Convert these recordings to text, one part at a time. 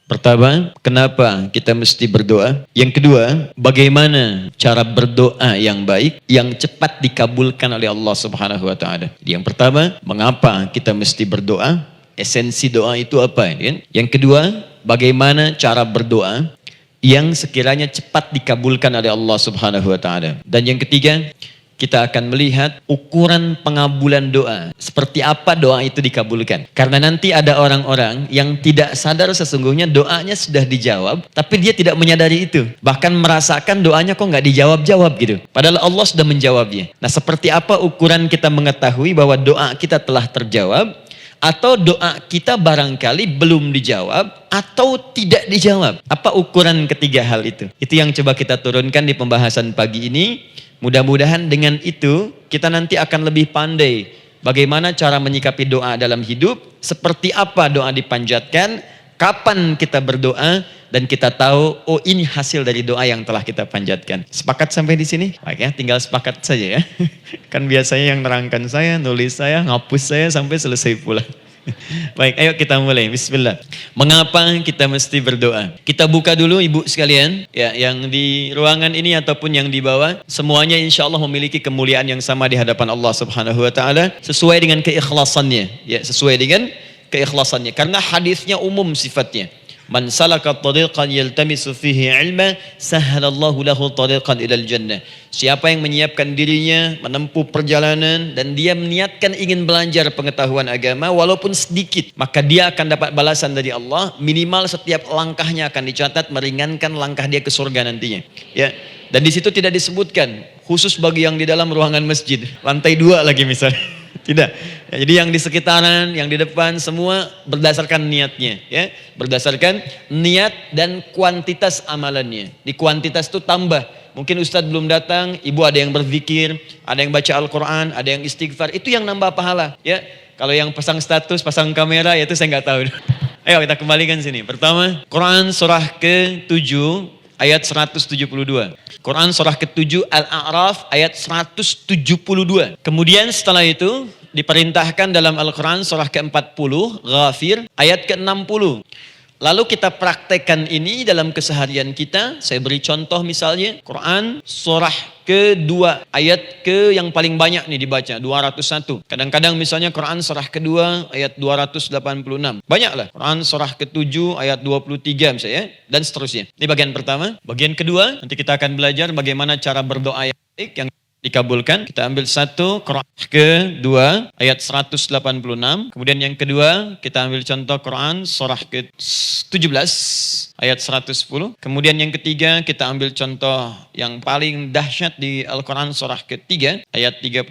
Pertama, kenapa kita mesti berdoa? Yang kedua, bagaimana cara berdoa yang baik, yang cepat dikabulkan oleh Allah Subhanahu wa Ta'ala. Jadi yang pertama, mengapa kita mesti berdoa? Esensi doa itu apa? Yang kedua, bagaimana cara berdoa yang sekiranya cepat dikabulkan oleh Allah Subhanahu wa Ta'ala. Dan yang ketiga, kita akan melihat ukuran pengabulan doa. Seperti apa doa itu dikabulkan. Karena nanti ada orang-orang yang tidak sadar sesungguhnya doanya sudah dijawab, tapi dia tidak menyadari itu. Bahkan merasakan doanya kok nggak dijawab-jawab gitu. Padahal Allah sudah menjawabnya. Nah, seperti apa ukuran kita mengetahui bahwa doa kita telah terjawab, atau doa kita barangkali belum dijawab, atau tidak dijawab. Apa ukuran ketiga hal itu? Itu yang coba kita turunkan di pembahasan pagi ini. Mudah-mudahan dengan itu kita nanti akan lebih pandai bagaimana cara menyikapi doa dalam hidup, seperti apa doa dipanjatkan, kapan kita berdoa, dan kita tahu, oh ini hasil dari doa yang telah kita panjatkan. Sepakat sampai di sini? Baik ya, tinggal sepakat saja ya. Kan biasanya yang nerangkan saya, nulis saya, ngapus saya sampai selesai pula. Baik, ayo kita mulai. Bismillah. Mengapa kita mesti berdoa? Kita buka dulu ibu sekalian, ya, yang di ruangan ini ataupun yang di bawah, semuanya insya Allah memiliki kemuliaan yang sama di hadapan Allah Subhanahu wa Ta'ala, sesuai dengan keikhlasannya. Ya, sesuai dengan keikhlasannya. Karena hadisnya umum sifatnya. Man salaka tariqan yaltamisu fihi ilma sahhalallahu lahu tariqan ilal jannah. Siapa yang menyiapkan dirinya menempuh perjalanan dan dia meniatkan ingin belajar pengetahuan agama walaupun sedikit, maka dia akan dapat balasan dari Allah, minimal setiap langkahnya akan dicatat meringankan langkah dia ke surga nantinya. Ya. Dan di situ tidak disebutkan khusus bagi yang di dalam ruangan masjid, lantai 2 lagi misalnya. Tidak. Ya, jadi yang di sekitaran, yang di depan semua berdasarkan niatnya, ya. Berdasarkan niat dan kuantitas amalannya. Di kuantitas itu tambah. Mungkin Ustadz belum datang, ibu ada yang berzikir, ada yang baca Al-Quran, ada yang istighfar. Itu yang nambah pahala, ya. Kalau yang pasang status, pasang kamera, ya itu saya nggak tahu. Ayo kita kembalikan sini. Pertama, Quran surah ke-7 ayat 172. Quran surah ke-7 Al-A'raf ayat 172. Kemudian setelah itu diperintahkan dalam Al-Quran surah ke-40 Ghafir ayat ke-60. Lalu kita praktekkan ini dalam keseharian kita. Saya beri contoh misalnya Quran surah ke-2 ayat ke yang paling banyak nih dibaca 201. Kadang-kadang misalnya Quran surah ke-2 ayat 286. Banyaklah. Quran surah ke-7 ayat 23 misalnya dan seterusnya. Ini bagian pertama. Bagian kedua nanti kita akan belajar bagaimana cara berdoa yang baik yang dikabulkan. Kita ambil satu, Quran ke-2 ayat 186. Kemudian yang kedua kita ambil contoh Quran surah ke-17 ayat 110. Kemudian yang ketiga kita ambil contoh yang paling dahsyat di Al-Quran surah ke-3 ayat 38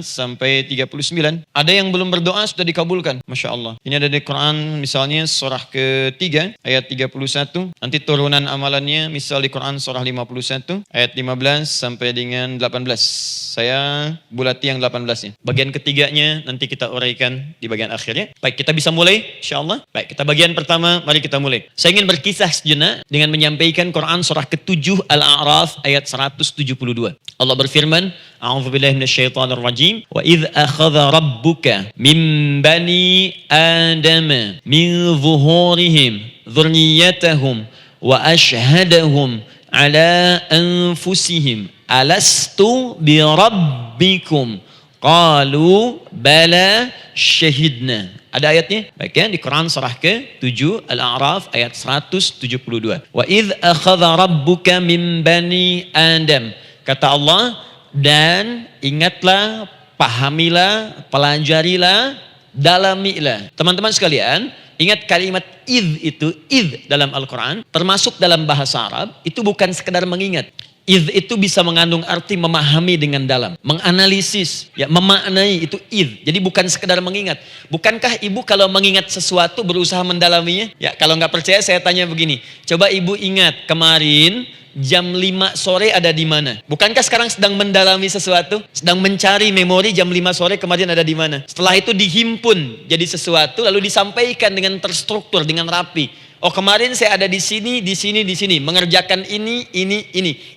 sampai 39. Ada yang belum berdoa sudah dikabulkan. Masya Allah. Ini ada di Quran misalnya surah ke-3 ayat 31. Nanti turunan amalannya misal di Quran surah 51 ayat 15 sampai dengan 18. Saya bulati yang 18-nya. Bagian ketiganya nanti kita uraikan di bagian akhirnya. Baik, kita bisa mulai insyaallah. Baik, kita bagian pertama, mari kita mulai. Saya ingin berkisah sejenak dengan menyampaikan Quran surah ke-7 Al-A'raf ayat 172. Allah berfirman, A'udzubillahi minasyaitonir rajim. Wa idz akhadha rabbuka min bani Adam min zuhurihim dzurriyyatahum wa ashhadahum ala anfusihim alastu bi rabbikum qalu bala syahidna. Ada ayatnya? Baik ya, di Quran surah ke-7 Al-A'raf ayat 172. Wa idz akhadha rabbuka min bani Adam. Kata Allah, dan ingatlah, pahamilah, pelajarilah, dalamilah. Teman-teman sekalian, ingat kalimat idz itu, idz dalam Al-Quran, termasuk dalam bahasa Arab, itu bukan sekedar mengingat. Idz itu bisa mengandung arti memahami dengan dalam, menganalisis, ya, memaknai, itu idz. Jadi bukan sekedar mengingat. Bukankah ibu kalau mengingat sesuatu berusaha mendalaminya? Ya, kalau nggak percaya saya tanya begini. Coba ibu ingat kemarin jam 5 sore ada di mana? Bukankah sekarang sedang mendalami sesuatu? Sedang mencari memori jam 5 sore kemarin ada di mana? Setelah itu dihimpun jadi sesuatu lalu disampaikan dengan terstruktur, dengan rapi. Oh kemarin saya ada di sini, di sini, di sini. Mengerjakan ini.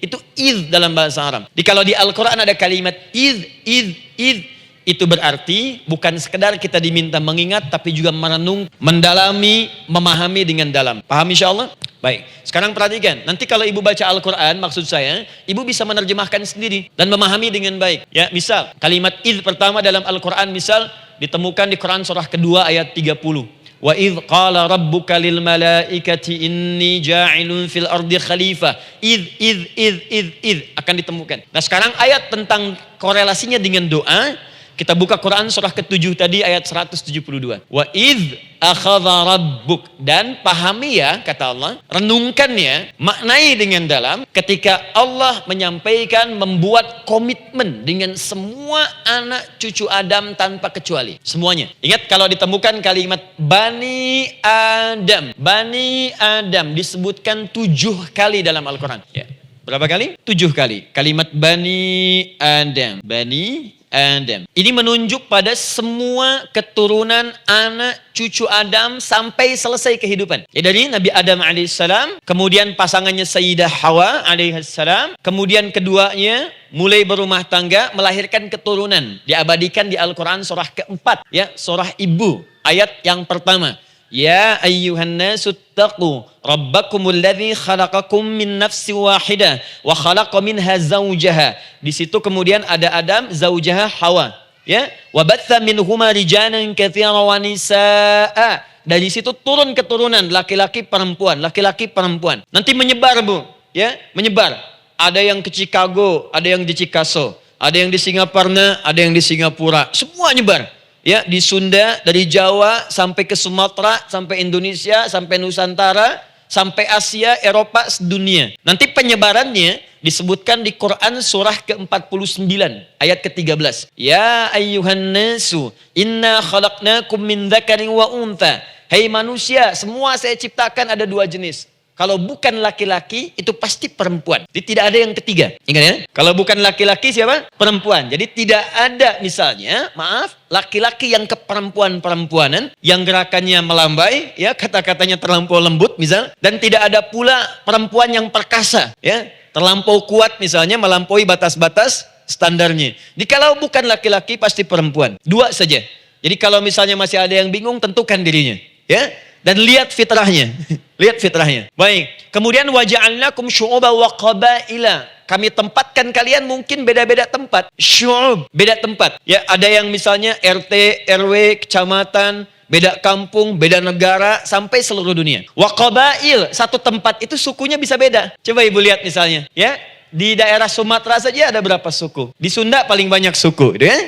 Itu idh dalam bahasa Arab. Kalau di Al-Quran ada kalimat idh. Itu berarti bukan sekedar kita diminta mengingat, tapi juga merenung, mendalami, memahami dengan dalam. Paham insya Allah? Baik, sekarang perhatikan. Nanti kalau ibu baca Al-Quran, maksud saya, ibu bisa menerjemahkan sendiri dan memahami dengan baik. Ya, misal kalimat idh pertama dalam Al-Quran, misal ditemukan di Quran surah kedua ayat 30. Wa idh qala rabbuka lil malaikati inni ja'ilun fil ardi khalifah. Idh akan ditemukan. Nah sekarang ayat tentang korelasinya dengan doa. Kita buka Quran surah ke-7 tadi ayat 172. Wa idh akhadha rabbuk. Dan pahami ya kata Allah. Renungkan ya. Maknai dengan dalam. Ketika Allah menyampaikan membuat komitmen dengan semua anak cucu Adam tanpa kecuali. Semuanya. Ingat kalau ditemukan kalimat Bani Adam. Bani Adam disebutkan 7 kali dalam Al-Quran. Ya. Berapa kali? 7 kali. Kalimat Bani Adam. Bani Adam. Ini menunjuk pada semua keturunan anak cucu Adam sampai selesai kehidupan. Ya, dari Nabi Adam alaihissalam, kemudian pasangannya Sayyidah Hawa alaihissalam, kemudian keduanya mulai berumah tangga, melahirkan keturunan. Diabadikan di Al-Quran surah keempat, ya, surah Ibu, ayat yang pertama. Ya ayyuhan nasu taqu rabbakumul ladzi khalaqakum min nafsin wahidah wa khalaqa minha zawjaha. Di situ kemudian ada Adam, zaujaha Hawa, ya. Wa batha minhuma rijalan katsiran wa nisaa. Dari situ turun keturunan laki-laki perempuan, laki-laki perempuan. Nanti menyebar, Bu, ya, menyebar. Ada yang ke Chicago, ada yang di Chicago, ada yang di Singaparna, ada yang di Singapura. Semua nyebar. Ya, di Sunda, dari Jawa sampai ke Sumatera, sampai Indonesia, sampai Nusantara, sampai Asia, Eropa, sedunia. Nanti penyebarannya disebutkan di Quran surah ke-49 ayat ke-13. Ya ayyuhan nasu inna khalaqnakum min dzakarin wa untha. Hai manusia, semua saya ciptakan ada 2 jenis. Kalau bukan laki-laki, itu pasti perempuan. Jadi tidak ada yang ketiga. Ingat ya? Kalau bukan laki-laki siapa? Perempuan. Jadi tidak ada misalnya, maaf, laki-laki yang keperempuan-perempuanan, yang gerakannya melambai, ya, kata-katanya terlampau lembut misal, dan tidak ada pula perempuan yang perkasa, ya, terlampau kuat misalnya, melampaui batas-batas standarnya. Jadi kalau bukan laki-laki pasti perempuan. 2 saja. Jadi kalau misalnya masih ada yang bingung, tentukan dirinya, ya. Dan lihat fitrahnya. Lihat fitrahnya. Baik. Kemudian waja'alnakum syu'uban wa qabaila. Kami tempatkan kalian mungkin beda-beda tempat. Syu'ub, beda tempat. Ya, ada yang misalnya RT, RW, kecamatan, beda kampung, beda negara, sampai seluruh dunia. Wa qabail, satu tempat itu sukunya bisa beda. Coba Ibu lihat misalnya, ya. Di daerah Sumatera saja ada berapa suku? Di Sunda paling banyak suku, gitu ya.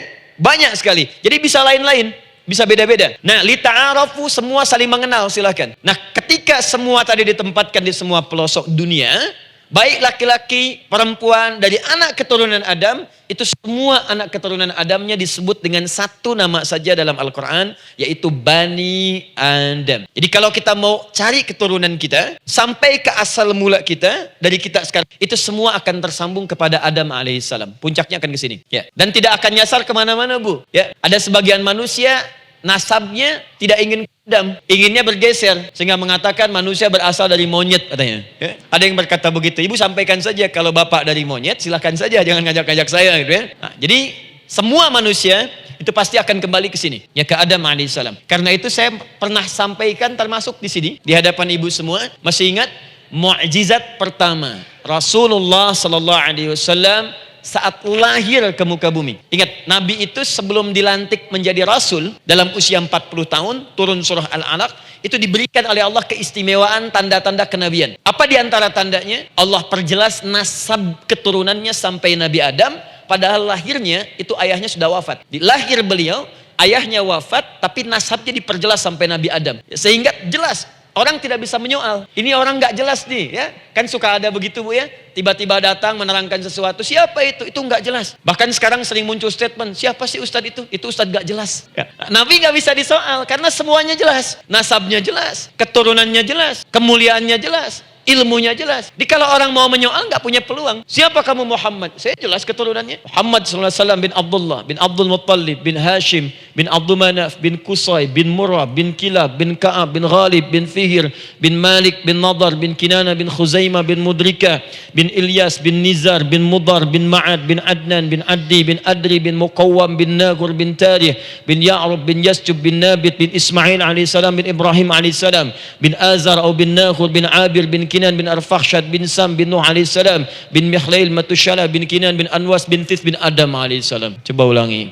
Banyak sekali. Jadi bisa lain-lain. Bisa beda-beda. Nah, lita'arafu, semua saling mengenal, silakan. Nah, ketika semua tadi ditempatkan di semua pelosok dunia, baik laki-laki, perempuan, dari anak keturunan Adam, itu semua anak keturunan Adamnya disebut dengan satu nama saja dalam Al-Quran, yaitu Bani Adam. Jadi kalau kita mau cari keturunan kita, sampai ke asal mula kita, dari kita sekarang, itu semua akan tersambung kepada Adam alaihissalam. Puncaknya akan ke sini. Ya. Dan tidak akan nyasar kemana-mana, Bu. Ya. Ada sebagian manusia, nasabnya tidak ingin Adam, inginnya bergeser, sehingga mengatakan manusia berasal dari monyet katanya. Ya? Ada yang berkata begitu. Ibu sampaikan saja kalau bapak dari monyet, silahkan saja, jangan ngajak-ngajak saya gitu ya. Nah, jadi semua manusia itu pasti akan kembali ke sini, ya, ke Adam alaihissalam. Karena itu saya pernah sampaikan termasuk di sini di hadapan ibu semua. Masih ingat mukjizat pertama Rasulullah sallallahu alaihi wasallam saat lahir ke muka bumi. Ingat, Nabi itu sebelum dilantik menjadi Rasul dalam usia 40 tahun, turun surah Al-Alaq, itu diberikan oleh Allah keistimewaan tanda-tanda kenabian. Apa diantara tandanya? Allah perjelas nasab keturunannya sampai Nabi Adam, padahal lahirnya itu ayahnya sudah wafat. Di lahir beliau, ayahnya wafat, tapi nasabnya diperjelas sampai Nabi Adam. Sehingga jelas, orang tidak bisa menyoal. Ini orang nggak jelas nih, ya. Kan suka ada begitu, Bu, ya. Tiba-tiba datang menerangkan sesuatu. Siapa itu? Itu nggak jelas. Bahkan sekarang sering muncul statement, siapa sih Ustadz itu? Itu Ustadz nggak jelas. Ya. Nabi nggak bisa disoal karena semuanya jelas. Nasabnya jelas, keturunannya jelas, kemuliaannya jelas, ilmunya jelas. Jadi kalau orang mau menyoal nggak punya peluang. Siapa kamu Muhammad? Saya jelas keturunannya. Muhammad SAW bin Abdullah, bin Abdul Muttalib, bin Hashim, bin Abdul Manaf, bin Qusay, bin Murrah, bin Kilab, bin Ka'ab, bin Ghalib, bin Fihir, bin Malik, bin Nadar, bin Kinana, bin Khuzaimah, bin Mudrika, bin Ilyas, bin Nizar, bin Mudar, bin Ma'ad, bin Adnan, bin Addi, bin Adri, bin Muqawwam, bin Nagur, bin Tarih, bin Ya'rub, bin Yasjub, bin Nabit, bin Ismail alaihissalam, bin Ibrahim alaihissalam, bin Azar atau bin Nakhur, bin Abir, bin Kinan, bin Arfakhshad, bin Sam, bin Nuh alaihissalam, bin Mikhlail, Matushala, bin Kinan, bin Anwas, bin Tith, bin Adam alaihissalam. Coba ulangi.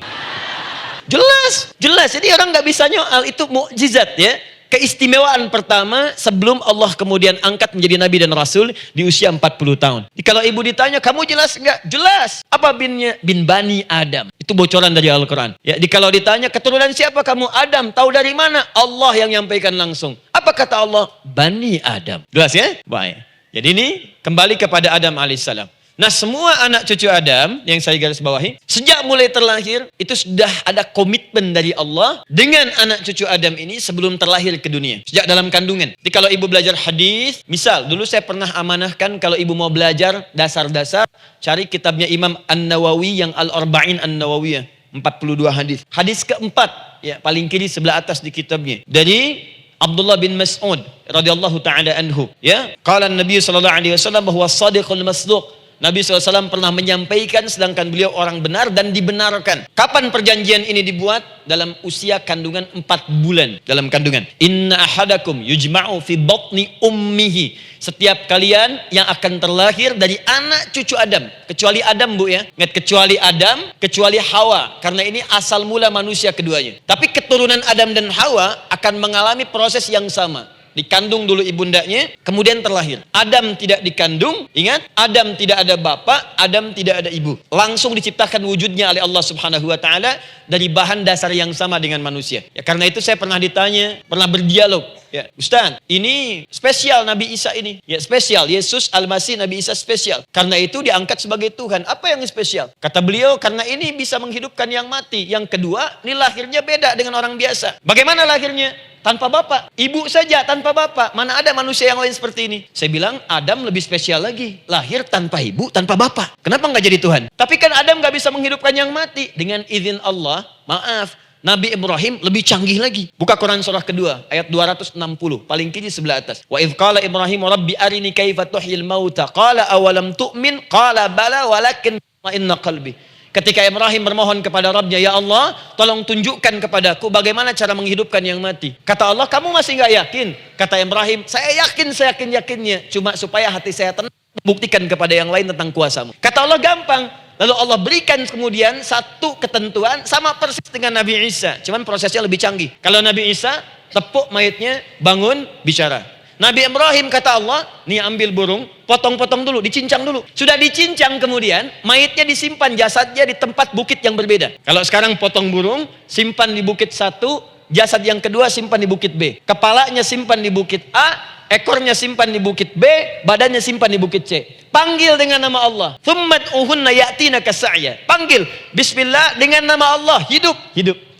Jelas. Jadi orang nggak bisa nyoal, itu mukjizat ya. Keistimewaan pertama sebelum Allah kemudian angkat menjadi nabi dan rasul di usia 40 tahun. Kalau ibu ditanya, kamu jelas enggak? Jelas. Apa binnya? Bin Bani Adam. Itu bocoran dari Al-Quran. Ya, kalau ditanya keturunan siapa kamu? Adam. Tahu dari mana? Allah yang nyampaikan langsung. Apa kata Allah? Bani Adam. Jelas ya? Baik. Jadi ini kembali kepada Adam alaihissalam. Nah, semua anak cucu Adam yang saya garis bawahi, sejak mulai terlahir itu sudah ada komitmen dari Allah dengan anak cucu Adam ini sebelum terlahir ke dunia, sejak dalam kandungan. Jadi kalau ibu belajar hadis, misal dulu saya pernah amanahkan kalau ibu mau belajar dasar-dasar, cari kitabnya Imam An-Nawawi yang Al-Arba'in An-Nawawiyah, 42 hadis. Hadis keempat, ya paling kiri sebelah atas di kitabnya, dari Abdullah bin Mas'ud radhiyallahu taala anhu, ya. Qala Nabi sallallahu alaihi wasallam bahwa shadiqul masduq. Nabi SAW pernah menyampaikan sedangkan beliau orang benar dan dibenarkan. Kapan perjanjian ini dibuat? Dalam usia kandungan 4 bulan. Dalam kandungan. Inna ahadakum yujma'u fi batni ummihi. Setiap kalian yang akan terlahir dari anak cucu Adam. Kecuali Adam bu ya. Ingat, kecuali Adam, kecuali Hawa. Karena ini asal mula manusia keduanya. Tapi keturunan Adam dan Hawa akan mengalami proses yang sama. Dikandung dulu ibundanya, kemudian terlahir. Adam tidak dikandung, ingat, Adam tidak ada bapak, Adam tidak ada ibu. Langsung diciptakan wujudnya oleh Allah Subhanahu wa taala dari bahan dasar yang sama dengan manusia. Ya, karena itu saya pernah ditanya, pernah berdialog, ya, Ustaz, ini spesial Nabi Isa ini. Ya, spesial, Yesus Al-Masih Nabi Isa spesial. Karena itu diangkat sebagai Tuhan. Apa yang spesial? Kata beliau, karena ini bisa menghidupkan yang mati. Yang kedua, ini lahirnya beda dengan orang biasa. Bagaimana lahirnya? Tanpa bapak, ibu saja tanpa bapak. Mana ada manusia yang lain seperti ini? Saya bilang Adam lebih spesial lagi, lahir tanpa ibu, tanpa bapak. Kenapa nggak jadi Tuhan? Tapi kan Adam nggak bisa menghidupkan yang mati. Dengan izin Allah, maaf, Nabi Ibrahim lebih canggih lagi. Buka Quran surah kedua, ayat 260, paling kiri sebelah atas. Wa idh qala Ibrahim Rabbi arini kaifa tuhyil mauta qala awalam tu'min qala bala walakin inna qalbi. Ketika Ibrahim bermohon kepada Rabbnya, ya Allah, tolong tunjukkan kepadaku bagaimana cara menghidupkan yang mati. Kata Allah, kamu masih nggak yakin? Kata Ibrahim, saya yakinnya. Cuma supaya hati saya tenang, buktikan kepada yang lain tentang kuasamu. Kata Allah, gampang. Lalu Allah berikan kemudian satu ketentuan sama persis dengan Nabi Isa. Cuman prosesnya lebih canggih. Kalau Nabi Isa, tepuk mayatnya, bangun, bicara. Nabi Ibrahim kata Allah, nih ambil burung, potong-potong dulu, dicincang dulu. Sudah dicincang kemudian, mayatnya disimpan, jasadnya di tempat bukit yang berbeda. Kalau sekarang potong burung, simpan di bukit satu, jasad yang kedua simpan di bukit B. Kepalanya simpan di bukit A, ekornya simpan di bukit B, badannya simpan di bukit C. Panggil dengan nama Allah. Thummat uhunna ya'tina kasa'ya. Panggil, bismillah, dengan nama Allah, hidup.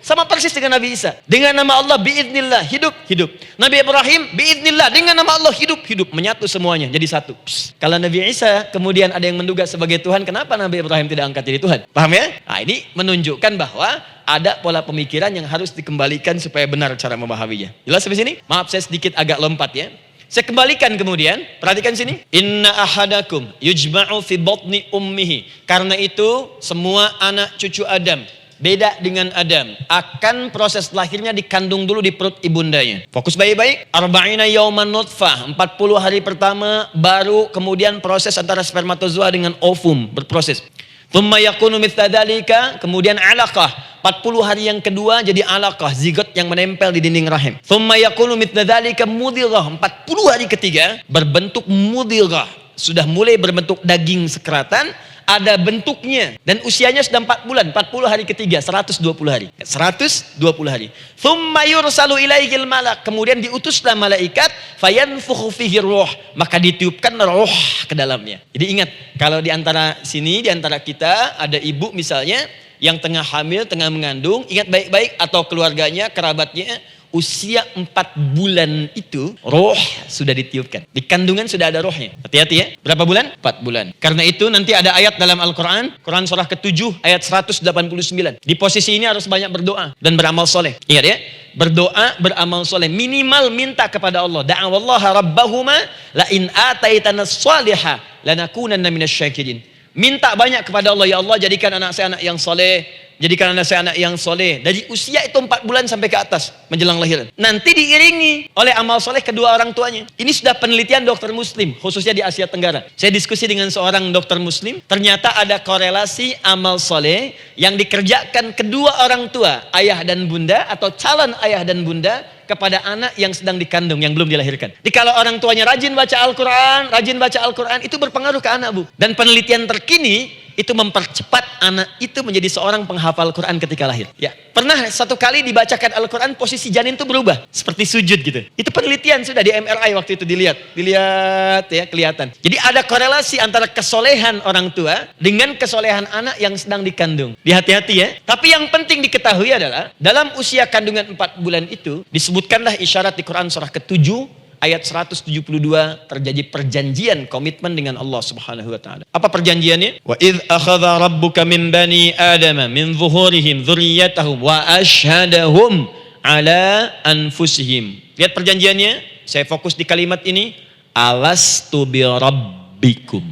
Sama persis dengan Nabi Isa. Dengan nama Allah, biiznillah, hidup. Nabi Ibrahim, biiznillah, dengan nama Allah, hidup. Menyatu semuanya, jadi satu. Kalau Nabi Isa kemudian ada yang menduga sebagai Tuhan, kenapa Nabi Ibrahim tidak angkat jadi Tuhan? Paham ya? Nah, ini menunjukkan bahwa ada pola pemikiran yang harus dikembalikan supaya benar cara memahaminya. Jelas sampai sini? Maaf saya sedikit agak lompat ya. Saya kembalikan kemudian, perhatikan sini. Inna ahadakum yujma'u fi batni ummihi. Karena itu semua anak cucu Adam, beda dengan Adam, akan proses lahirnya dikandung dulu di perut ibundanya. Fokus baik-baik. Arba'ina yauman nutfah, 40 hari pertama baru kemudian proses antara spermatozoa dengan ovum berproses. Thumma yakunu mithla dzalika, kemudian alaqah. 40 hari yang kedua jadi alaqah, zigot yang menempel di dinding rahim. Thumma yakunu mithla dzalika mudghah. 40 hari ketiga berbentuk mudghah, sudah mulai berbentuk daging sekeratan. Ada bentuknya dan usianya sudah 4 bulan, 40 hari ketiga, 120 hari. 120 hari. Tsumma yursalu ilaihil malak, kemudian diutuslah malaikat, fayanfukhu fihi ruh, maka ditiupkan roh ke dalamnya. Jadi ingat, kalau di antara sini, di antara kita ada ibu misalnya yang tengah hamil, tengah mengandung, ingat baik-baik, atau keluarganya, kerabatnya, usia 4 bulan itu roh sudah ditiupkan. Di kandungan sudah ada rohnya. Hati-hati ya. Berapa bulan? 4 bulan. Karena itu nanti ada ayat dalam Al-Quran, Quran surah ke-7 ayat 189. Di posisi ini harus banyak berdoa dan beramal soleh. Ingat ya, berdoa, beramal soleh. Minimal minta kepada Allah. Da'awallaha rabbahuma la in ataitana salihah lanakunanna minasyakirin. Minta banyak kepada Allah, ya Allah jadikan anak saya anak yang soleh. Jadikan anak saya anak yang soleh. Dari usia itu 4 bulan sampai ke atas menjelang lahiran. Nanti diiringi oleh amal soleh kedua orang tuanya. Ini sudah penelitian dokter muslim, khususnya di Asia Tenggara. Saya diskusi dengan seorang dokter muslim. Ternyata ada korelasi amal soleh yang dikerjakan kedua orang tua, ayah dan bunda atau calon ayah dan bunda, kepada anak yang sedang dikandung, yang belum dilahirkan. Jadi kalau orang tuanya rajin baca Al-Quran, itu berpengaruh ke anak, Bu. Dan penelitian terkini itu mempercepat anak itu menjadi seorang penghafal Quran ketika lahir. Ya, pernah satu kali dibacakan Al-Quran, posisi janin itu berubah, seperti sujud gitu. Itu penelitian sudah di MRI waktu itu dilihat ya, kelihatan. Jadi ada korelasi antara kesolehan orang tua dengan kesolehan anak yang sedang dikandung. Hati-hati ya. Tapi yang penting diketahui adalah dalam usia kandungan 4 bulan itu disebutkanlah isyarat di Quran surah ke-7 ayat 172 terjadi perjanjian komitmen dengan Allah Subhanahu wa taala. Apa perjanjiannya? Wa idz akhadha rabbuka min bani adama min zuhurihim dzurriyyatahum wa asyhadahum ala anfusihim. Lihat perjanjiannya, saya fokus di kalimat ini, alastu bi rabbikum.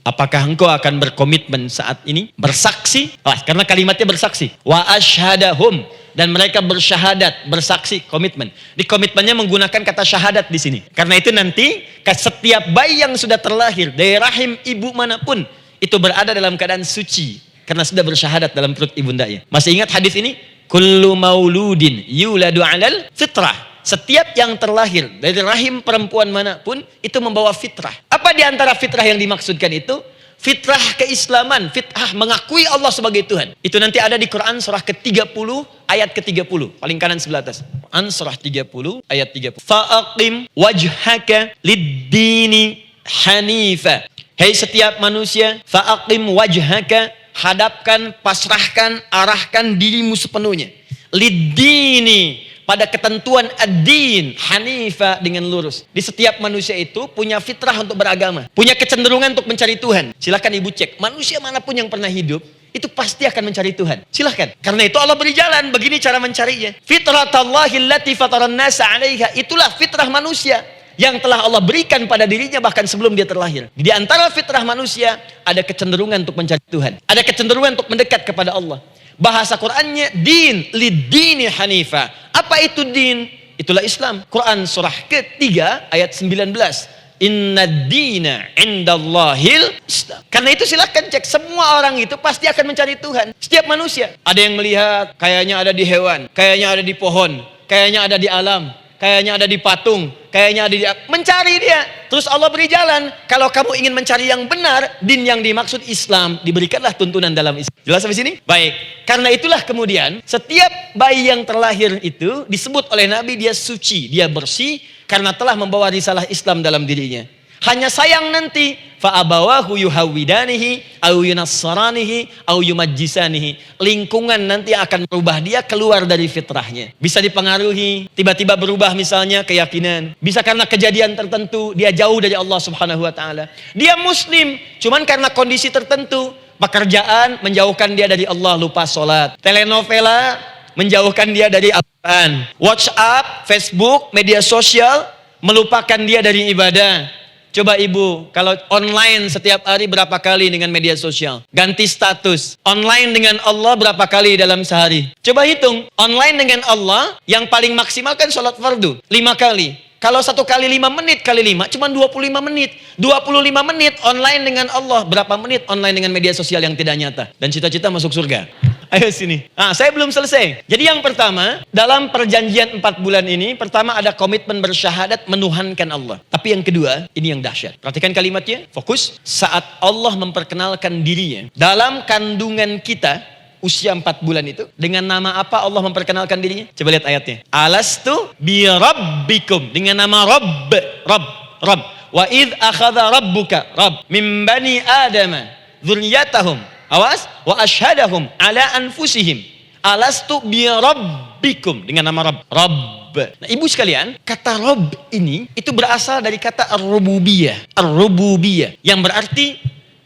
Apakah engkau akan berkomitmen saat ini bersaksi? Karena kalimatnya bersaksi. Wa asyhadahum, dan mereka bersyahadat, bersaksi, komitmen. Di komitmennya menggunakan kata syahadat di sini. Karena itu nanti setiap bayi yang sudah terlahir dari rahim ibu manapun itu berada dalam keadaan suci karena sudah bersyahadat dalam perut ibundanya. Masih ingat hadis ini? Kullu mauludin yuladu 'alal fitrah. Setiap yang terlahir dari rahim perempuan manapun itu membawa fitrah. Apa di antara fitrah yang dimaksudkan itu? Fitrah keislaman, fitrah mengakui Allah sebagai Tuhan. Itu nanti ada di Quran surah ke-30 ayat ke-30, paling kanan sebelah atas. Quran surah 30 ayat 30. Fa'aqim wajhaka lid-dini hanifa. Hei setiap manusia, fa'aqim wajhaka, hadapkan, pasrahkan, arahkan dirimu sepenuhnya. Lid-dini, pada ketentuan ad-din, hanifa, dengan lurus. Di setiap manusia itu punya fitrah untuk beragama, punya kecenderungan untuk mencari Tuhan. Silahkan ibu cek, manusia manapun yang pernah hidup itu pasti akan mencari Tuhan. Silahkan. Karena itu Allah beri jalan, begini cara mencarinya. Fitratallahi allati fataran nasa 'alaiha, itulah fitrah manusia yang telah Allah berikan pada dirinya bahkan sebelum dia terlahir. Di antara fitrah manusia ada kecenderungan untuk mencari Tuhan, ada kecenderungan untuk mendekat kepada Allah. Bahasa Qurannya din, lid-dini hanifa. Apa itu din? Itulah Islam. Quran surah ke-3 ayat 19. Inna dina indallahil Islam. Karena itu silakan cek, semua orang itu pasti akan mencari Tuhan. Setiap manusia. Ada yang melihat kayaknya ada di hewan, kayaknya ada di pohon, kayaknya ada di alam, kayaknya ada di patung, kayaknya ada di... mencari dia. Terus Allah beri jalan. Kalau kamu ingin mencari yang benar, din yang dimaksud Islam, diberikanlah tuntunan dalam Islam. Jelas sampai sini? Baik. Karena itulah kemudian setiap bayi yang terlahir itu disebut oleh Nabi dia suci, dia bersih karena telah membawa risalah Islam dalam dirinya. Hanya sayang nanti fa'abawahu yuhawidanihi au yunassaranihi au yumajjisanihi. Lingkungan nanti akan merubah dia keluar dari fitrahnya. Bisa dipengaruhi, tiba-tiba berubah misalnya keyakinan. Bisa karena kejadian tertentu dia jauh dari Allah Subhanahu wa taala. Dia muslim, cuman karena kondisi tertentu, pekerjaan menjauhkan dia dari Allah, lupa sholat. Telenovela menjauhkan dia dari Al-Quran. WhatsApp, Facebook, media sosial melupakan dia dari ibadah. Coba ibu, kalau online setiap hari berapa kali dengan media sosial? Ganti status. Online dengan Allah berapa kali dalam sehari? Coba hitung. Online dengan Allah yang paling maksimal kan sholat fardu 5 kali. Kalau 1 kali 5 menit kali 5 cuma 25 menit. 25 menit online dengan Allah. Berapa menit online dengan media sosial yang tidak nyata? Dan cita-cita masuk surga. Ayo sini. Saya belum selesai. Jadi yang pertama, dalam perjanjian 4 bulan ini, pertama ada komitmen bersyahadat menuhankan Allah. Tapi yang kedua, ini yang dahsyat. Perhatikan kalimatnya, fokus. Saat Allah memperkenalkan dirinya dalam kandungan kita, usia 4 bulan itu, dengan nama apa Allah memperkenalkan dirinya? Coba lihat ayatnya. Alastu bi rabbikum, dengan nama Rabb. Wa idh akhadha rabbuka min bani adama dzurriyyatahum. Awas, wa asyhadahum ala anfusihim. Alastu bi rabbikum, dengan nama Rabb. Rabb. Nah, ibu sekalian, kata Rabb ini itu berasal dari kata ar-rububiyah. Ar-rububiyah yang berarti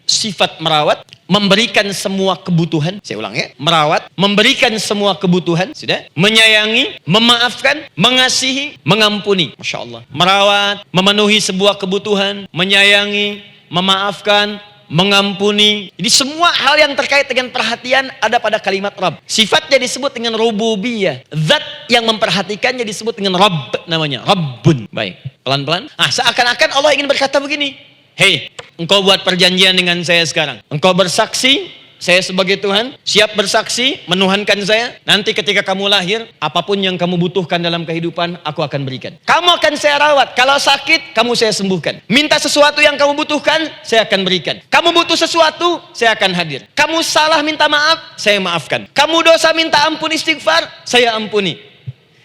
sifat merawat, memberikan semua kebutuhan. Saya ulang ya. Merawat, memberikan semua kebutuhan. Sudah. Menyayangi, memaafkan, mengasihi, mengampuni. Masya Allah. Merawat, memenuhi sebuah kebutuhan, menyayangi, memaafkan, mengampuni. Jadi semua hal yang terkait dengan perhatian ada pada kalimat Rabb. Sifatnya disebut dengan rububiyah. Zat yang memperhatikannya disebut dengan Rabb namanya. Rabbun. Baik. Pelan-pelan. Seakan-akan Allah ingin berkata begini. Hei, engkau buat perjanjian dengan saya sekarang. Engkau bersaksi, saya sebagai Tuhan, siap bersaksi, menuhankan saya. Nanti ketika kamu lahir, apapun yang kamu butuhkan dalam kehidupan, aku akan berikan. Kamu akan saya rawat. Kalau sakit, kamu saya sembuhkan. Minta sesuatu yang kamu butuhkan, saya akan berikan. Kamu butuh sesuatu, saya akan hadir. Kamu salah minta maaf, saya maafkan. Kamu dosa minta ampun istighfar, saya ampuni.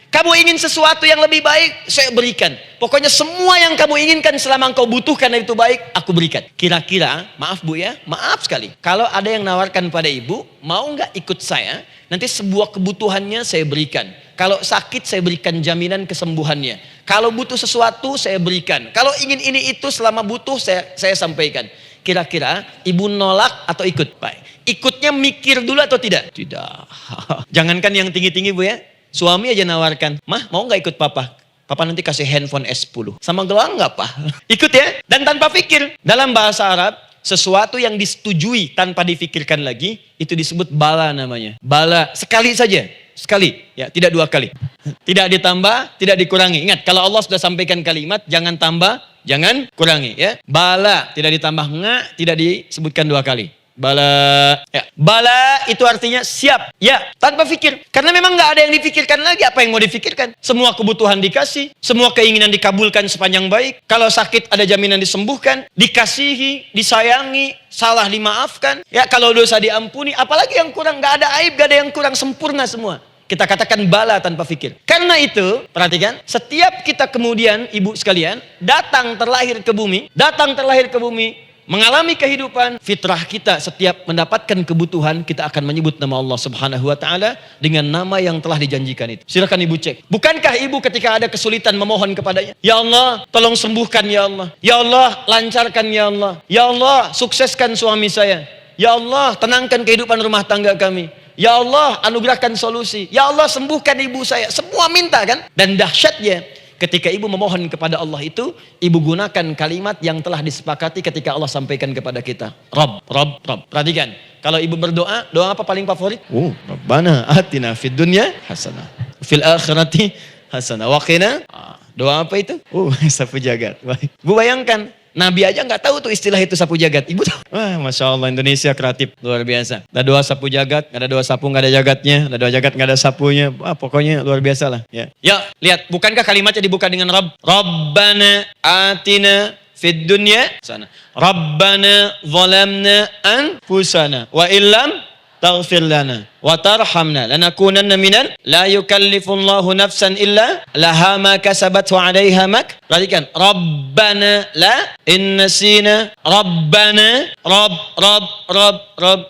Kamu ingin sesuatu yang lebih baik, saya berikan. Pokoknya semua yang kamu inginkan selama engkau butuhkan itu baik, aku berikan. Kira-kira, maaf Bu ya, maaf sekali. Kalau ada yang nawarkan pada ibu, mau nggak ikut saya? Nanti sebuah kebutuhannya saya berikan. Kalau sakit, saya berikan jaminan kesembuhannya. Kalau butuh sesuatu, saya berikan. Kalau ingin ini itu selama butuh, saya sampaikan. Kira-kira, ibu nolak atau ikut? Baik. Ikutnya mikir dulu atau tidak? Tidak. Jangankan yang tinggi-tinggi Bu ya. Suami aja nawarkan, mah mau gak ikut papa? Papa nanti kasih handphone S10. Sama gelang gak pak? Ikut ya. Dan tanpa pikir. Dalam bahasa Arab, sesuatu yang disetujui tanpa difikirkan lagi, itu disebut bala namanya. Bala, sekali saja. Sekali, ya tidak dua kali. Tidak ditambah, tidak dikurangi. Ingat, kalau Allah sudah sampaikan kalimat, jangan tambah, jangan kurangi. Ya. Bala, tidak ditambah nggak, tidak disebutkan dua kali. Bala, ya. Bala itu artinya siap, ya, tanpa pikir. Karena memang nggak ada yang dipikirkan lagi. Apa yang mau dipikirkan? Semua kebutuhan dikasih, semua keinginan dikabulkan sepanjang baik. Kalau sakit ada jaminan disembuhkan, dikasihi, disayangi, salah dimaafkan. Ya, kalau dosa diampuni. Apalagi yang kurang? Nggak ada aib, nggak ada yang kurang, sempurna semua. Kita katakan bala tanpa pikir. Karena itu, perhatikan, setiap kita kemudian, ibu sekalian, datang terlahir ke bumi, mengalami kehidupan, fitrah kita setiap mendapatkan kebutuhan, kita akan menyebut nama Allah Subhanahu wa taala dengan nama yang telah dijanjikan itu. Silakan ibu cek. Bukankah ibu ketika ada kesulitan memohon kepadanya? Ya Allah, tolong sembuhkan ya Allah. Ya Allah, lancarkan ya Allah. Ya Allah, sukseskan suami saya. Ya Allah, tenangkan kehidupan rumah tangga kami. Ya Allah, anugerahkan solusi. Ya Allah, sembuhkan ibu saya. Semua minta kan? Dan dahsyatnya, ketika ibu memohon kepada Allah itu, ibu gunakan kalimat yang telah disepakati ketika Allah sampaikan kepada kita. Rabb, Rabb, Rabb. Perhatikan, kalau ibu berdoa, doa apa paling favorit? Rabbana atina fid dunya hasanah, fil akhirati hasanah, wa qina. Doa apa itu? Sapu jagat. Bu bayangkan, Nabi aja nggak tahu tuh istilah itu sapu jagat. Ibu tahu? Wah, Masya Allah, Indonesia kreatif. Luar biasa. Ada doa sapu jagat, nggak ada doa sapu nggak ada jagatnya. Ada doa jagat nggak ada sapunya. Pokoknya luar biasa lah. Ya, lihat. Bukankah kalimatnya dibuka dengan Rabb? Rabbana atina fid dunya sana. Rabbana zalamna anfusana wa illam taghfir lana wa tarhamna lanakunanna minal la yukallifullahu nafsan illa laha ma kasabat wa 'alaiha mak. Perhatikan, Rabbana la innasina Rabbana Rabb.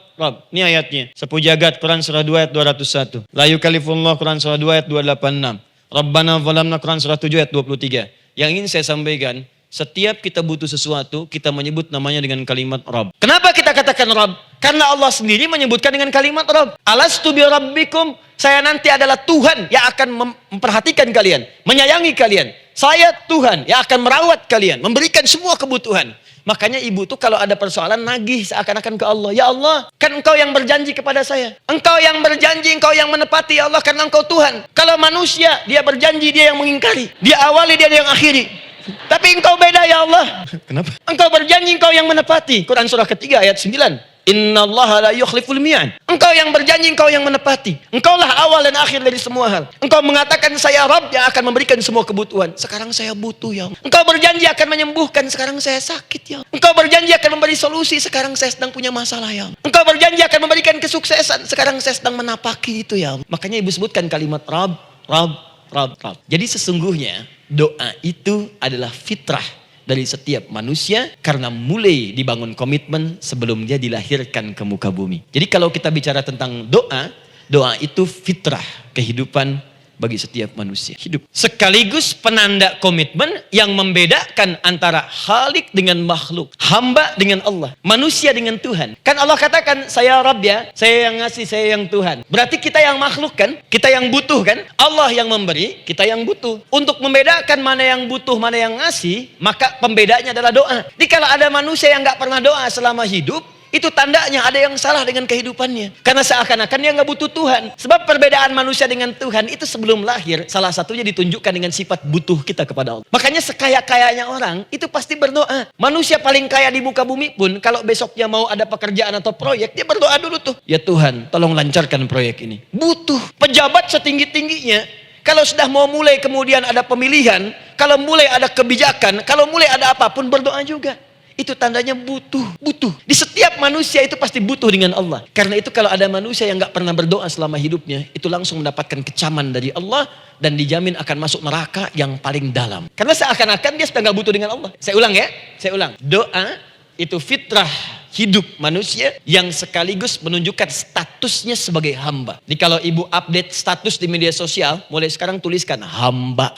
Ini ayatnya. Sapu jagat Quran surah 2 ayat 201. La yukallifullahu Quran surah 2 ayat 286. Rabbana zalamna Quran surah 7 ayat 23. Yang ingin saya sampaikan, setiap kita butuh sesuatu, kita menyebut namanya dengan kalimat Rabb. Kenapa kita katakan Rabb? Karena Allah sendiri menyebutkan dengan kalimat Rabb. Alastu bi rabbikum, saya nanti adalah Tuhan yang akan memperhatikan kalian, menyayangi kalian. Saya Tuhan yang akan merawat kalian, memberikan semua kebutuhan. Makanya ibu tuh kalau ada persoalan nagih seakan-akan ke Allah. Ya Allah, kan engkau yang berjanji kepada saya. Engkau yang berjanji, engkau yang menepati ya Allah, karena engkau Tuhan. Kalau manusia, dia berjanji, dia yang mengingkari. Dia awali, dia yang akhiri. Tapi engkau beda ya Allah. Kenapa? Engkau berjanji, engkau yang menepati. Quran surah ketiga ayat 9. Innallaha la yukhliful mi'ad. Engkau yang berjanji, engkau yang menepati. Engkaulah awal dan akhir dari semua hal. Engkau mengatakan saya Rabb yang akan memberikan semua kebutuhan. Sekarang saya butuh ya Allah. Engkau berjanji akan menyembuhkan, sekarang saya sakit ya Allah. Engkau berjanji akan memberi solusi, sekarang saya sedang punya masalah ya Allah. Engkau berjanji akan memberikan kesuksesan, sekarang saya sedang menapaki itu ya Allah. Makanya ibu sebutkan kalimat Rabb, Rabb, Rabb, Rabb. Jadi sesungguhnya doa itu adalah fitrah dari setiap manusia karena mulai dibangun komitmen sebelum dia dilahirkan ke muka bumi. Jadi kalau kita bicara tentang doa, doa itu fitrah kehidupan bagi setiap manusia hidup. Sekaligus penanda komitmen yang membedakan antara Khalik dengan makhluk, hamba dengan Allah, manusia dengan Tuhan. Kan Allah katakan, saya Rabb ya, saya yang ngasih, saya yang Tuhan. Berarti kita yang makhluk kan, kita yang butuh kan, Allah yang memberi, kita yang butuh. Untuk membedakan mana yang butuh, mana yang ngasih, maka pembedanya adalah doa. Jadi kalau ada manusia yang gak pernah doa selama hidup, itu tandanya ada yang salah dengan kehidupannya. Karena seakan-akan dia nggak butuh Tuhan. Sebab perbedaan manusia dengan Tuhan itu sebelum lahir, salah satunya ditunjukkan dengan sifat butuh kita kepada Allah. Makanya sekaya-kayanya orang, itu pasti berdoa. Manusia paling kaya di muka bumi pun, kalau besoknya mau ada pekerjaan atau proyek, dia berdoa dulu tuh. Ya Tuhan, tolong lancarkan proyek ini. Butuh. Pejabat setinggi-tingginya, kalau sudah mau mulai kemudian ada pemilihan, kalau mulai ada kebijakan, kalau mulai ada apapun, berdoa juga. Itu tandanya butuh. Di setiap manusia itu pasti butuh dengan Allah. Karena itu kalau ada manusia yang gak pernah berdoa selama hidupnya, itu langsung mendapatkan kecaman dari Allah dan dijamin akan masuk neraka yang paling dalam. Karena seakan-akan dia sedang gak butuh dengan Allah. Saya ulang. Doa itu fitrah hidup manusia yang sekaligus menunjukkan statusnya sebagai hamba. Jadi kalau ibu update status di media sosial, mulai sekarang tuliskan hamba.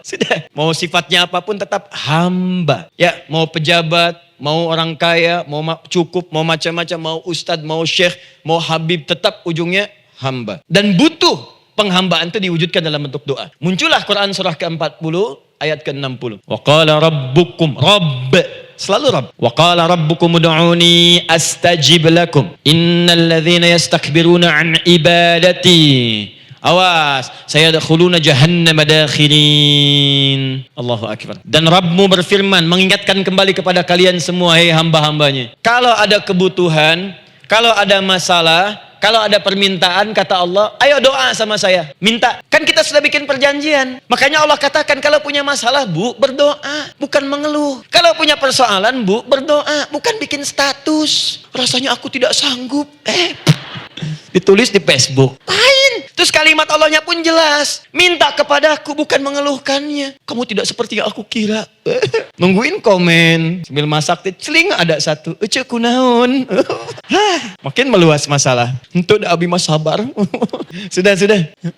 Sudah. Mau sifatnya apapun tetap hamba. Ya, mau pejabat, mau orang kaya, mau cukup, mau macam-macam, mau ustadz, mau syekh, mau habib, tetap ujungnya hamba. Dan butuh penghambaan itu diwujudkan dalam bentuk doa. Muncullah Quran surah ke-40 ayat ke-60. Wa qala rabbukum, Rabb, selalu Rabb. Wa qala rabbukum ud'uni astajib lakum. Innal ladzina yastakbiruna an ibadati, awas, sayadkhuluna jahannam dakhirin. Allahu akbar. Dan Rabbmu berfirman, mengingatkan kembali kepada kalian semua, hei hamba-hambanya. Kalau ada kebutuhan, kalau ada masalah, kalau ada permintaan, kata Allah, ayo doa sama saya, minta. Kan kita sudah bikin perjanjian. Makanya Allah katakan, kalau punya masalah, Bu, berdoa, bukan mengeluh. Kalau punya persoalan, Bu, berdoa, bukan bikin status. Rasanya aku tidak sanggup. Ditulis di Facebook. Lain. Terus kalimat Allahnya pun jelas. Minta kepadaku, bukan mengeluhkannya. Kamu tidak seperti yang aku kira. Nungguin komen. Sambil masak, celing ada satu. Ece kunaon. Makin meluas masalah. Untuk abi mas sabar. Sudah.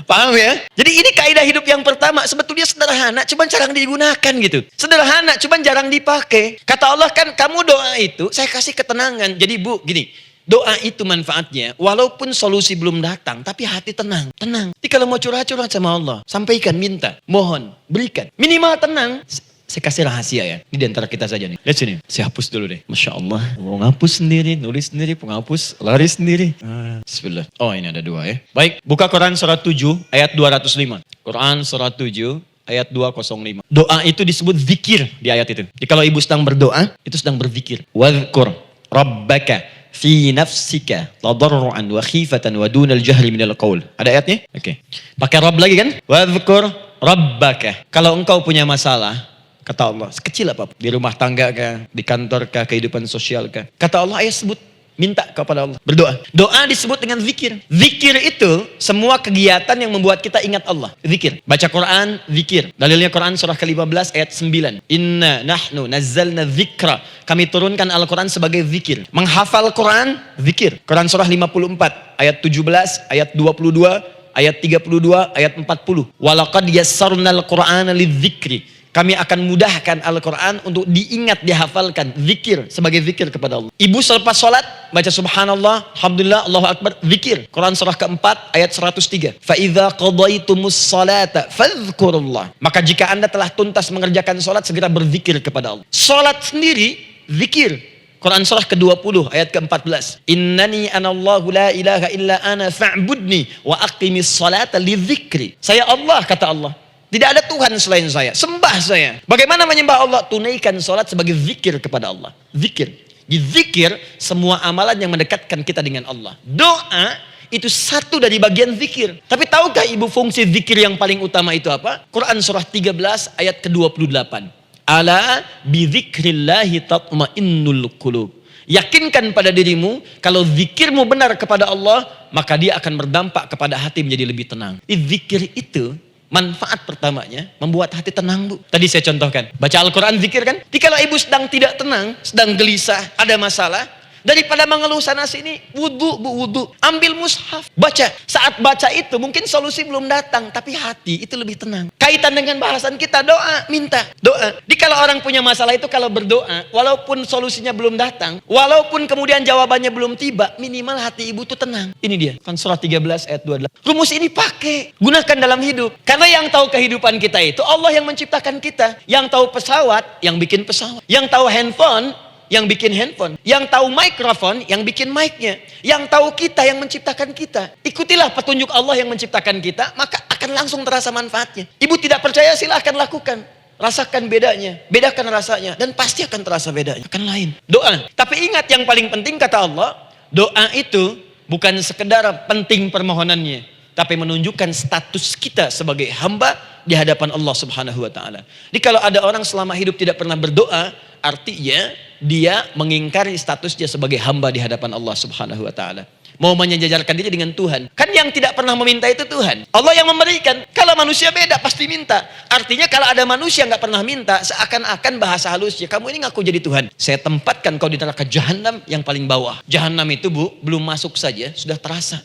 Paham ya? Jadi ini kaidah hidup yang pertama. Sebetulnya sederhana, cuman jarang digunakan gitu. Sederhana, cuman jarang dipakai. Kata Allah kan, kamu doa itu, saya kasih ketenangan. Jadi Bu, gini. Doa itu manfaatnya, walaupun solusi belum datang, tapi hati tenang. Jadi kalau mau curhat-curhat sama Allah, sampaikan, minta, mohon, berikan. Minimal tenang. Saya kasih rahasia ya, ini di antara kita saja nih. Lihat sini, saya hapus dulu deh. Masya Allah, mau ngapus sendiri, nulis sendiri, penghapus, lari sendiri. Bismillah. Oh ini ada dua ya. Baik, buka Quran surat 7 ayat 205. Quran surat 7 ayat 205. Doa itu disebut zikir di ayat itu. Jadi kalau ibu sedang berdoa, itu sedang berzikir. Wadhkur rabbaka fi nafsika tadarruan wa khifatan wa dunal jahri minal qaul. Ada ayatnya? Oke. Pakai Rabb lagi kan? Wadhkur rabbaka. Kalau engkau punya masalah, kata Allah, sekecil apapun, di rumah tangga kah, di kantor kah, kehidupan sosial kah, kata Allah, ayo sebut, minta kepada Allah, berdoa. Doa disebut dengan zikir. Zikir itu semua kegiatan yang membuat kita ingat Allah. Zikir. Baca Quran, zikir. Dalilnya Quran surah ke-15 ayat 9. Inna nahnu nazzalna dzikra. Kami turunkan Al-Quran sebagai zikir. Menghafal Quran, zikir. Quran surah 54 ayat 17, ayat 22, ayat 32, ayat 40. Walaqad yassarnal Qur'ana lidzikri. Kami akan mudahkan Al-Quran untuk diingat, dihafalkan. Zikir, sebagai zikir kepada Allah. Ibu selepas sholat, baca subhanallah, alhamdulillah, Allahu akbar, zikir. Quran surah keempat, ayat 103. فَإِذَا قَضَيْتُمُ الصَّلَاةَ فَاذْكُرُوا اللَّهَ. Maka jika anda telah tuntas mengerjakan sholat, segera berzikir kepada Allah. Sholat sendiri, zikir. Quran surah ke-20 ayat ke-14. Innani anallahu la ilaha illa ana fa'budni wa aqimis salata lidzikri. Saya Allah, kata Allah. Tidak ada Tuhan selain saya. Sembah saya. Bagaimana menyembah Allah? Tunaikan sholat sebagai zikir kepada Allah. Zikir. Di zikir, semua amalan yang mendekatkan kita dengan Allah. Doa itu satu dari bagian zikir. Tapi tahukah ibu fungsi zikir yang paling utama itu apa? Quran surah 13 ayat ke-28. Ala bizikrillahi tatma'innul qulub. Yakinkan pada dirimu, kalau zikirmu benar kepada Allah, maka dia akan berdampak kepada hati menjadi lebih tenang. Zikir itu, manfaat pertamanya membuat hati tenang, Bu. Tadi saya contohkan, baca Al-Quran, zikir kan. Jadi kalau ibu sedang tidak tenang, sedang gelisah, ada masalah, Daripada mengeluh sana sini, wudu, bu, wudu. Ambil mushaf, baca. Saat baca itu mungkin solusi belum datang, tapi hati itu lebih tenang. Kaitan dengan bahasan kita, doa, minta, doa. Jadi kalau orang punya masalah itu kalau berdoa, walaupun solusinya belum datang, walaupun kemudian jawabannya belum tiba, minimal hati ibu tuh tenang. Ini dia, kan surah 13 ayat 28. Rumus ini pakai, gunakan dalam hidup. Karena yang tahu kehidupan kita itu Allah yang menciptakan kita. Yang tahu pesawat, yang bikin pesawat. Yang tahu handphone, yang bikin handphone. Yang tahu mikrofon, yang bikin mic-nya. Yang tahu kita, yang menciptakan kita. Ikutilah petunjuk Allah yang menciptakan kita, maka akan langsung terasa manfaatnya. Ibu tidak percaya, silahkan lakukan. Rasakan bedanya, bedakan rasanya, dan pasti akan terasa bedanya. Akan lain. Doa. Tapi ingat yang paling penting kata Allah, doa itu bukan sekedar penting permohonannya, tapi menunjukkan status kita sebagai hamba di hadapan Allah Subhanahu wa taala. Jadi kalau ada orang selama hidup tidak pernah berdoa, artinya dia mengingkari status dia sebagai hamba di hadapan Allah Subhanahu wa taala. Mau menyejajarkan diri dengan Tuhan. Kan yang tidak pernah meminta itu Tuhan. Allah yang memberikan. Kalau manusia beda pasti minta. Artinya kalau ada manusia nggak pernah minta, seakan-akan bahasa halusnya, kamu ini ngaku jadi Tuhan. Saya tempatkan kau di neraka jahanam yang paling bawah. Jahanam itu bu, belum masuk saja sudah terasa.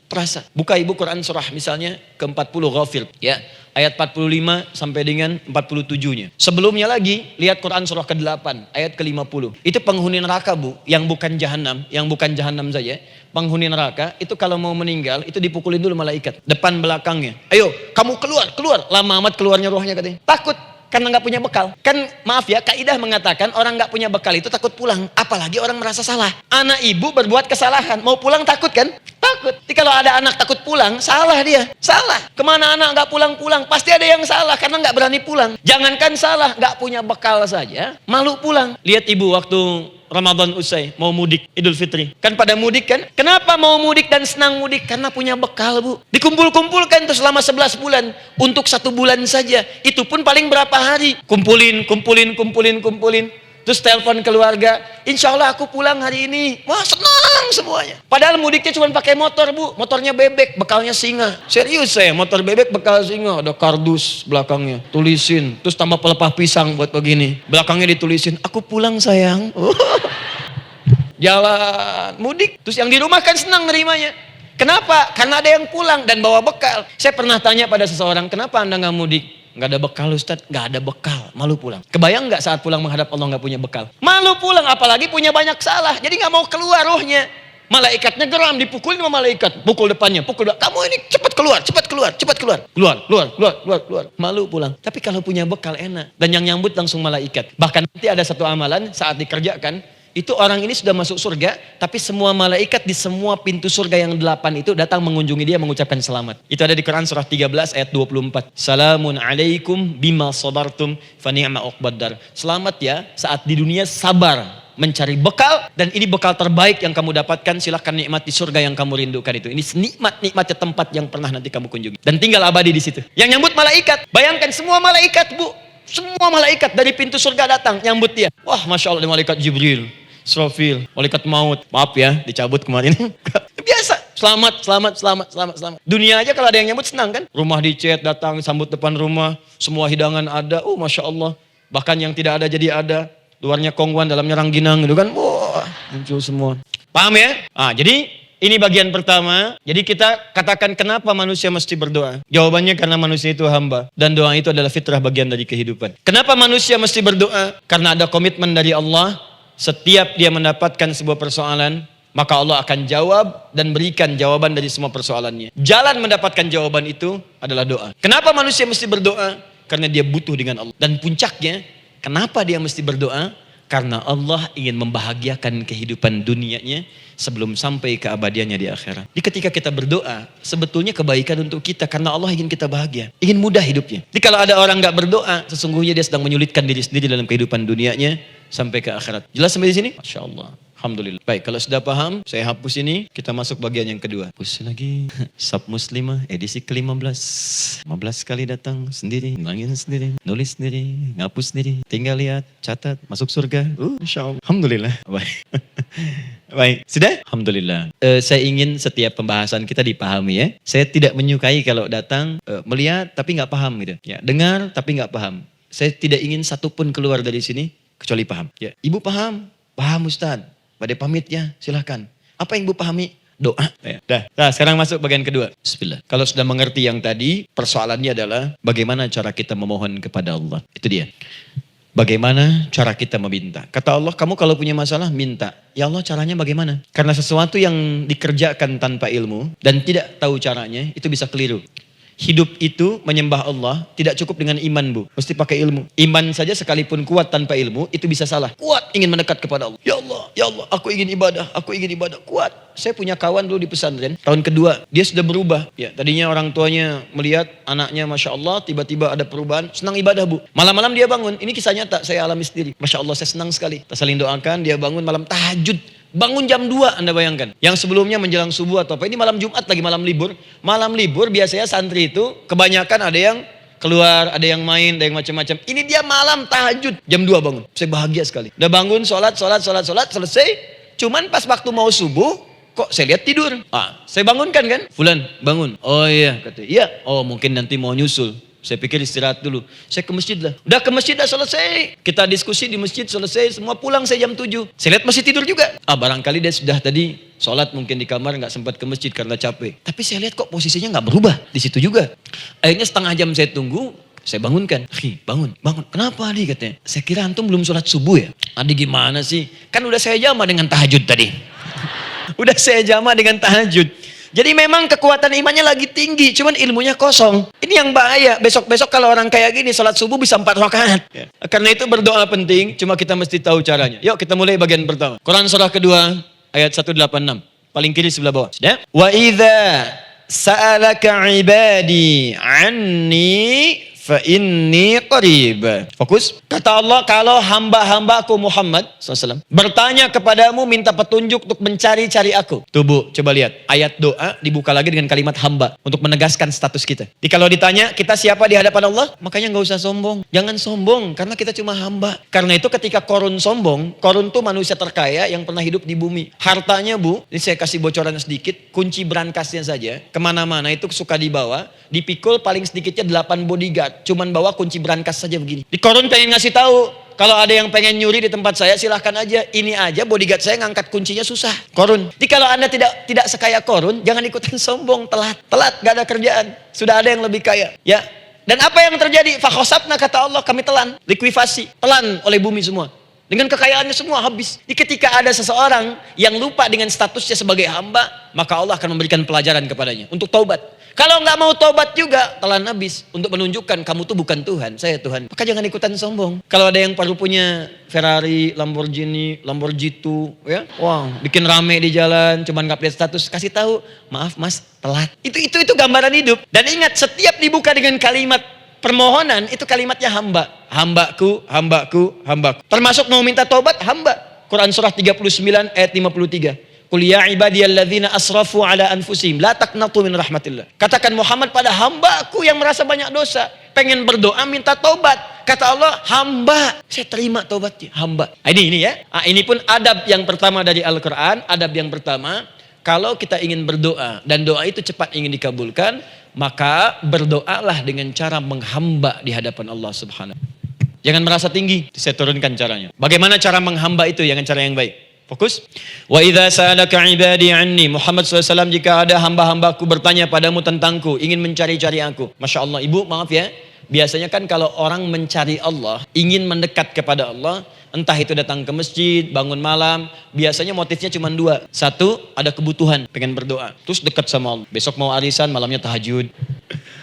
Buka ibu Quran surah misalnya ke-40 Ghafir. Ya. Ayat 45 sampai dengan 47-nya. Sebelumnya lagi, lihat Quran surah ke-8, ayat ke-50. Itu penghuni neraka bu, yang bukan jahanam saja. Penghuni neraka, itu kalau mau meninggal, itu dipukulin dulu malaikat. Depan belakangnya. Ayo, kamu keluar. Lama amat keluarnya rohnya katanya. Takut, karena nggak punya bekal. Kan maaf ya, kaidah mengatakan orang nggak punya bekal itu takut pulang. Apalagi orang merasa salah. Anak ibu berbuat kesalahan, mau pulang takut kan? Takut. Jadi kalau ada anak takut pulang, salah dia. Salah. Kemana anak nggak pulang-pulang? Pasti ada yang salah karena nggak berani pulang. Jangankan salah, nggak punya bekal saja, malu pulang. Lihat ibu waktu Ramadan usai, mau mudik Idul Fitri. Kan pada mudik kan? Kenapa mau mudik dan senang mudik? Karena punya bekal bu. Dikumpul-kumpulkan tuh selama 11 bulan. Untuk 1 bulan saja. Itu pun paling berapa hari. Kumpulin. Terus telepon keluarga, insya Allah aku pulang hari ini. Wah senang semuanya. Padahal mudiknya cuma pakai motor bu. Motornya bebek, bekalnya singa. Serius saya, motor bebek bekal singa. Ada kardus belakangnya, tulisin. Terus tambah pelepah pisang buat begini. Belakangnya ditulisin, aku pulang sayang. Jalan, mudik. Terus yang di rumah kan senang nerimanya. Kenapa? Karena ada yang pulang dan bawa bekal. Saya pernah tanya pada seseorang, kenapa anda gak mudik? Gak ada bekal Ustadz, gak ada bekal, malu pulang. Kebayang gak saat pulang menghadap Allah gak punya bekal? Malu pulang, apalagi punya banyak salah. Jadi gak mau keluar rohnya. Malaikatnya geram, dipukulin sama malaikat. Pukul depannya, pukul depan. Kamu ini cepat keluar. Keluar. Malu pulang. Tapi kalau punya bekal enak. Dan yang nyambut langsung malaikat. Bahkan nanti ada satu amalan saat dikerjakan. Itu orang ini sudah masuk surga, tapi semua malaikat di semua pintu surga yang 8 itu datang mengunjungi dia mengucapkan selamat. Itu ada di Quran surah 13 ayat 24. Salamun alaikum bima sabartum fa ni'ma uqbaddar. Selamat ya saat di dunia sabar mencari bekal, dan ini bekal terbaik yang kamu dapatkan. Silahkan nikmati surga yang kamu rindukan itu. Ini nikmatnya tempat yang pernah nanti kamu kunjungi dan tinggal abadi di situ. Yang nyambut malaikat, bayangkan semua malaikat bu, semua malaikat dari pintu surga datang nyambut dia. Wah masya Allah, ada malaikat Jibril, Israfil, malaikat maut. Maaf ya, dicabut kemarin. Biasa. Selamat. Dunia aja kalau ada yang nyambut senang kan? Rumah dicat, datang, sambut depan rumah. Semua hidangan ada. Oh Masya Allah. Bahkan yang tidak ada jadi ada. Luarnya kongwan, dalamnya rangginang gitu kan. Wah, muncul semua. Paham ya? Jadi ini bagian pertama. Jadi kita katakan kenapa manusia mesti berdoa. Jawabannya karena manusia itu hamba. Dan doa itu adalah fitrah, bagian dari kehidupan. Kenapa manusia mesti berdoa? Karena ada komitmen dari Allah. Setiap dia mendapatkan sebuah persoalan, maka Allah akan jawab dan berikan jawaban dari semua persoalannya. Jalan mendapatkan jawaban itu adalah doa. Kenapa manusia mesti berdoa? Karena dia butuh dengan Allah. Dan puncaknya, kenapa dia mesti berdoa? Karena Allah ingin membahagiakan kehidupan dunianya sebelum sampai keabadiannya di akhirat. Jadi ketika kita berdoa, sebetulnya kebaikan untuk kita karena Allah ingin kita bahagia, ingin mudah hidupnya. Jadi kalau ada orang nggak berdoa, sesungguhnya dia sedang menyulitkan diri sendiri dalam kehidupan dunianya sampai ke akhirat. Jelas sampai di sini? Masya Allah. Alhamdulillah. Baik, kalau sudah paham, saya hapus ini. Kita masuk bagian yang kedua. Hapus lagi. Sub Muslimah edisi ke-15. 15 kali datang sendiri, ngilangin sendiri, nulis sendiri, ngapus sendiri. Tinggal lihat, catat, masuk surga. Insya Allah. Alhamdulillah. Baik. Baik, sudah? Alhamdulillah. Saya ingin setiap pembahasan kita dipahami ya. Saya tidak menyukai kalau datang melihat tapi nggak paham gitu. Ya, dengar tapi nggak paham. Saya tidak ingin satupun keluar dari sini kecuali paham. Ya, ibu paham? Paham Ustaz. Pak De pamit ya, silahkan. Apa yang Ibu pahami? Doa. Dah. Nah, sekarang masuk bagian kedua. Bismillah. Kalau sudah mengerti yang tadi, persoalannya adalah bagaimana cara kita memohon kepada Allah. Itu dia. Bagaimana cara kita meminta? Kata Allah, kamu kalau punya masalah, minta. Ya Allah, caranya bagaimana? Karena sesuatu yang dikerjakan tanpa ilmu dan tidak tahu caranya, itu bisa keliru. Hidup itu menyembah Allah tidak cukup dengan iman, Bu. Mesti pakai ilmu. Iman saja sekalipun kuat tanpa ilmu, itu bisa salah. Kuat ingin mendekat kepada Allah. Ya Allah, aku ingin ibadah, Kuat. Saya punya kawan dulu di pesantren, tahun kedua, dia sudah berubah. Ya, tadinya orang tuanya melihat anaknya, Masya Allah, tiba-tiba ada perubahan, senang ibadah, Bu. Malam-malam dia bangun, ini kisah nyata, saya alami sendiri. Masya Allah, saya senang sekali. Kita saling doakan, dia bangun malam tahajud. Bangun jam 2, Anda bayangkan. Yang sebelumnya menjelang subuh atau apa. Ini malam Jumat lagi, malam libur. Malam libur biasanya santri itu kebanyakan ada yang keluar, ada yang main, ada yang macam-macam. Ini dia malam tahajud. Jam 2 bangun. Saya bahagia sekali. Udah bangun, sholat, selesai. Cuman pas waktu mau subuh, kok saya lihat tidur. Saya bangunkan kan. Fulan, bangun. Oh iya, kata. Iya. Oh mungkin nanti mau nyusul. Saya pikir istirahat dulu. Saya ke masjid lah. Udah ke masjid dah selesai. Kita diskusi di masjid selesai. Semua pulang saya jam 7. Saya lihat masih tidur juga. Barangkali dia sudah tadi sholat mungkin di kamar. Gak sempat ke masjid karena capek. Tapi saya lihat kok posisinya gak berubah. Di situ juga. Akhirnya setengah jam saya tunggu. Saya bangunkan. Bangun. Kenapa Adi katanya? Saya kira antum belum sholat subuh ya. Adi gimana sih? Kan udah saya jama dengan tahajud tadi. Udah saya jama dengan tahajud. Jadi memang kekuatan imannya lagi tinggi, cuman ilmunya kosong. Ini yang bahaya. Besok-besok kalau orang kayak gini, sholat subuh bisa 4 rakaat. Ya. Karena itu berdoa penting, cuma kita mesti tahu caranya. Yuk kita mulai bagian pertama. Quran surah kedua, ayat 186. Paling kiri sebelah bawah. Ya? Wa idza sa'alaka ibadi anni fa inni qarib. Fokus. Kata Allah, kalau hamba-hambaku Muhammad SAW bertanya kepadamu, minta petunjuk untuk mencari-cari aku. Tuh Bu, coba lihat. Ayat doa dibuka lagi dengan kalimat hamba. Untuk menegaskan status kita. Jadi kalau ditanya, kita siapa di hadapan Allah? Makanya gak usah sombong. Jangan sombong, karena kita cuma hamba. Karena itu ketika Korun sombong, Korun tuh manusia terkaya yang pernah hidup di bumi. Hartanya Bu, ini saya kasih bocoran sedikit. Kunci berangkasnya saja, kemana-mana itu suka dibawa. Dipikul paling sedikitnya 8 bodyguard. Cuman bawa kunci berangkas saja begini. Di Korun pengen ngasih tahu, kalau ada yang pengen nyuri di tempat saya silahkan aja. Ini aja bodyguard saya ngangkat kuncinya susah. Korun. Jadi kalau Anda tidak sekaya Korun, jangan ikutan sombong, telat, gak ada kerjaan. Sudah ada yang lebih kaya. Ya. Dan apa yang terjadi? Fakhosabna kata Allah, kami telan, likuifasi, telan oleh bumi semua. Dengan kekayaannya semua habis. Jadi ketika ada seseorang yang lupa dengan statusnya sebagai hamba, maka Allah akan memberikan pelajaran kepadanya untuk taubat. Kalau nggak mau taubat juga, telan habis. Untuk menunjukkan kamu tuh bukan Tuhan, saya Tuhan. Maka jangan ikutan sombong. Kalau ada yang baru punya Ferrari, Lamborghini, Lamborghini, ya, bikin rame di jalan, cuman nggak update status, kasih tahu, maaf Mas, telat. Itu gambaran hidup. Dan ingat, setiap dibuka dengan kalimat permohonan, itu kalimatnya hamba. Hambaku. Termasuk mau minta taubat, hamba. Quran surah 39 ayat 53. Qul ya ibadiyalladzina asrafu ala anfusihim la taqnatu min rahmatillah. Katakan Muhammad pada hambaku yang merasa banyak dosa, pengen berdoa minta taubat. Kata Allah, hamba, saya terima taubatnya, hamba. Ini ya. Ini pun adab yang pertama dari Al-Qur'an, adab yang pertama, kalau kita ingin berdoa dan doa itu cepat ingin dikabulkan, maka berdoalah dengan cara menghamba di hadapan Allah Subhanahu. Jangan merasa tinggi, saya turunkan caranya. Bagaimana cara menghamba itu dengan cara yang baik? Fokus. Wa idza sa'alaka ibadi anni, Muhammad SAW, jika ada hamba-hambaku bertanya padamu tentangku, ingin mencari-cari aku. Masya Allah, Ibu maaf ya, biasanya kan kalau orang mencari Allah, ingin mendekat kepada Allah, entah itu datang ke masjid, bangun malam, biasanya motifnya cuma 2. 1, ada kebutuhan, pengen berdoa, terus dekat sama Allah. Besok mau arisan, malamnya tahajud.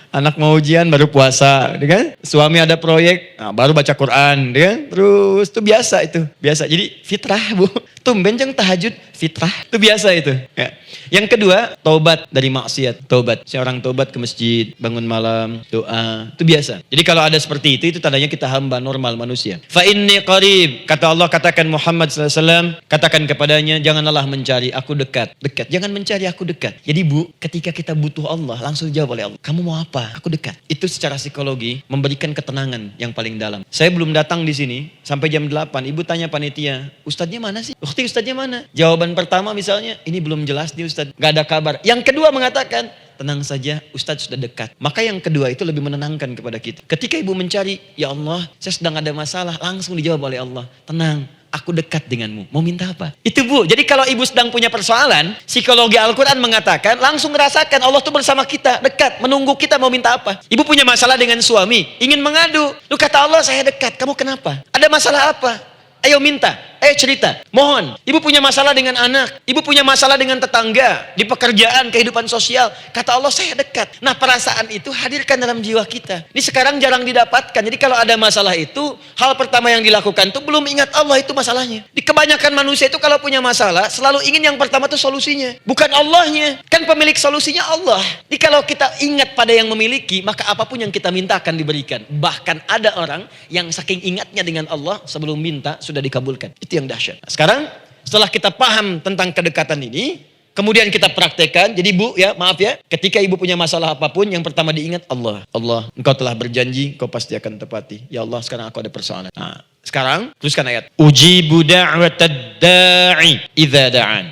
Anak mau ujian baru puasa, kan? Suami ada proyek, baru baca Quran, kan? Terus itu biasa itu, biasa. Jadi fitrah Bu, tumben jeng tahajud, fitrah itu biasa itu. Ya. Yang kedua, taubat dari maksiat, taubat. Seorang taubat ke masjid, bangun malam, doa, itu biasa. Jadi kalau ada seperti itu tandanya kita hamba normal manusia. Fa inni qarib, kata Allah, katakan Muhammad SAW, katakan kepadanya, janganlah mencari, aku dekat. Jangan mencari, aku dekat. Jadi Bu, ketika kita butuh Allah, langsung jawab oleh Allah, kamu mau apa? Aku dekat. Itu secara psikologi memberikan ketenangan yang paling dalam. Saya belum datang di sini sampai jam 8. Ibu tanya panitia, ustadznya mana sih? Ukti ustadznya mana? Jawaban pertama misalnya, ini belum jelas nih ustadz. Gak ada kabar. Yang kedua mengatakan, tenang saja, ustadz sudah dekat. Maka yang kedua itu lebih menenangkan kepada kita. Ketika ibu mencari, ya Allah, saya sedang ada masalah, langsung dijawab oleh Allah. Tenang, aku dekat denganmu. Mau minta apa? Itu Bu. Jadi kalau ibu sedang punya persoalan, psikologi Al-Quran mengatakan langsung rasakan Allah tuh bersama kita, dekat, menunggu kita mau minta apa. Ibu punya masalah dengan suami, ingin mengadu. Lu kata Allah, saya dekat, kamu kenapa? Ada masalah apa? Ayo minta, ayo cerita, mohon. Ibu punya masalah dengan anak, ibu punya masalah dengan tetangga, di pekerjaan, kehidupan sosial. Kata Allah, saya dekat. Nah, perasaan itu hadirkan dalam jiwa kita. Ini sekarang jarang didapatkan. Jadi kalau ada masalah itu, hal pertama yang dilakukan itu belum ingat Allah itu masalahnya. Di kebanyakan manusia itu kalau punya masalah, selalu ingin yang pertama itu solusinya. Bukan Allahnya. Kan pemilik solusinya Allah. Jadi kalau kita ingat pada yang memiliki, maka apapun yang kita minta akan diberikan. Bahkan ada orang yang saking ingatnya dengan Allah, sebelum minta, sudah dikabulkan. Itu yang dahsyat. Nah, sekarang setelah kita paham tentang kedekatan ini, kemudian kita praktekkan. Jadi Bu ya, maaf ya, ketika ibu punya masalah apapun, yang pertama diingat Allah. Allah, engkau telah berjanji, engkau pasti akan tepati. Ya Allah, sekarang aku ada persoalan. Nah, sekarang teruskan ayat. Ujibu da'watad da'i idza da'an.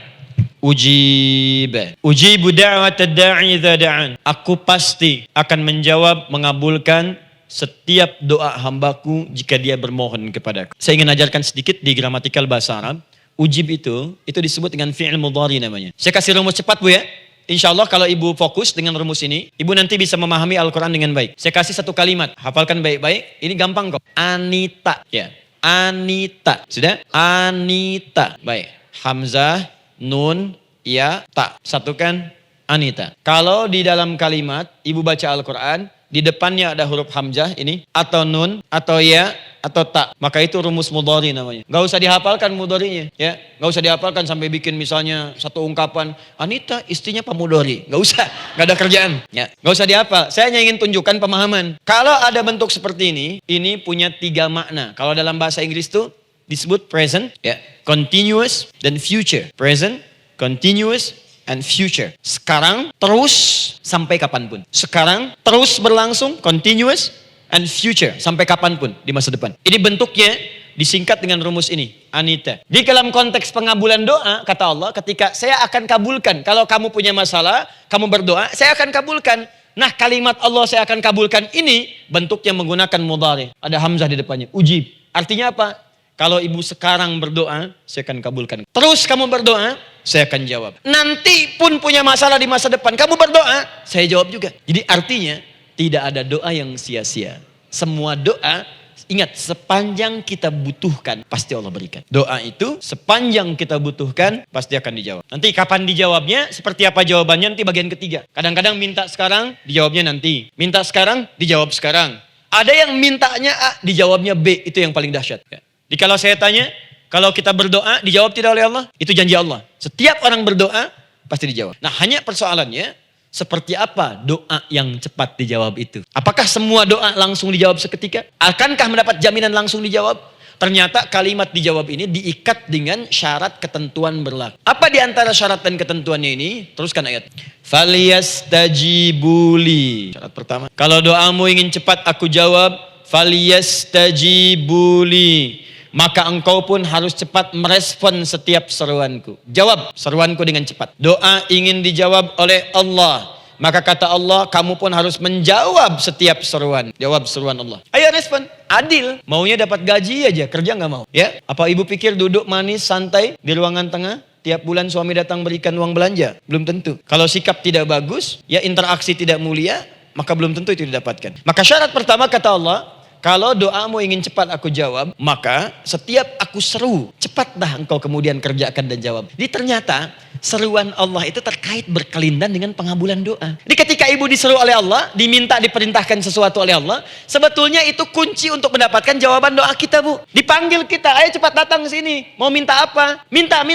Ujibu da'watad da'i idza da'an. Aku pasti akan menjawab, mengabulkan setiap doa hambaku jika dia bermohon kepadaku. Saya ingin ajarkan sedikit di gramatikal bahasa Arab. Ujib itu disebut dengan fi'il mudhari namanya. Saya kasih rumus cepat Bu ya. Insya Allah kalau ibu fokus dengan rumus ini, ibu nanti bisa memahami Al-Quran dengan baik. Saya kasih satu kalimat, hafalkan baik-baik. Ini gampang kok. Anita. Ya. Anita. Sudah? Anita. Baik. Hamzah, nun, ya, ta. Satukan Anita. Kalau di dalam kalimat, ibu baca Al-Quran, di depannya ada huruf hamzah ini, atau nun, atau ya, atau tak. Maka itu rumus mudhari namanya. Gak usah dihafalkan mudharinya. Ya. Gak usah dihafalkan sampai bikin misalnya satu ungkapan, Anita istrinya Pak Mudhari. Gak usah. Gak ada kerjaan. Ya. Gak usah dihafal. Saya hanya ingin tunjukkan pemahaman. Kalau ada bentuk seperti ini punya 3 makna. Kalau dalam bahasa Inggris itu disebut present, ya, continuous, dan future. Present, continuous, and future. Sekarang, terus, sampai kapanpun. Sekarang, terus berlangsung, continuous, and future. Sampai kapanpun, di masa depan. Ini bentuknya disingkat dengan rumus ini. Anita. Di dalam konteks pengabulan doa, kata Allah, ketika saya akan kabulkan. Kalau kamu punya masalah, kamu berdoa, saya akan kabulkan. Nah, kalimat Allah saya akan kabulkan ini, bentuknya menggunakan mudhari. Ada hamzah di depannya. Ujib. Artinya apa? Kalau ibu sekarang berdoa, saya akan kabulkan. Terus kamu berdoa, saya akan jawab. Nanti pun punya masalah di masa depan, kamu berdoa, saya jawab juga. Jadi artinya, tidak ada doa yang sia-sia. Semua doa, ingat, sepanjang kita butuhkan, pasti Allah berikan. Doa itu, sepanjang kita butuhkan, pasti akan dijawab. Nanti kapan dijawabnya, seperti apa jawabannya, nanti bagian ketiga. Kadang-kadang minta sekarang, dijawabnya nanti. Minta sekarang, dijawab sekarang. Ada yang mintanya A, dijawabnya B, itu yang paling dahsyat. Jadi kalau saya tanya, kalau kita berdoa dijawab tidak oleh Allah, itu janji Allah. Setiap orang berdoa pasti dijawab. Nah, hanya persoalannya seperti apa doa yang cepat dijawab itu? Apakah semua doa langsung dijawab seketika? Akankah mendapat jaminan langsung dijawab? Ternyata kalimat dijawab ini diikat dengan syarat ketentuan berlaku. Apa di antara syarat dan ketentuannya ini? Teruskan ayat. Falyastajibuli. Syarat pertama. Kalau doamu ingin cepat aku jawab, falyastajibuli. Maka engkau pun harus cepat merespon setiap seruanku. Jawab seruanku dengan cepat. Doa ingin dijawab oleh Allah. Maka kata Allah, kamu pun harus menjawab setiap seruan. Jawab seruan Allah. Ayo respon. Adil. Maunya dapat gaji aja, kerja nggak mau. Ya? Apa ibu pikir duduk manis, santai di ruangan tengah? Tiap bulan suami datang berikan uang belanja? Belum tentu. Kalau sikap tidak bagus, ya interaksi tidak mulia, maka belum tentu itu didapatkan. Maka syarat pertama kata Allah, kalau doamu ingin cepat aku jawab, maka setiap aku seru, cepatlah engkau kemudian kerjakan dan jawab. Jadi ternyata seruan Allah itu terkait berkelindan dengan pengabulan doa. Jadi ketika ibu diseru oleh Allah, diminta diperintahkan sesuatu oleh Allah, sebetulnya itu kunci untuk mendapatkan jawaban doa kita, Bu. Dipanggil kita, ayo cepat datang ke sini. Mau minta apa? Minta,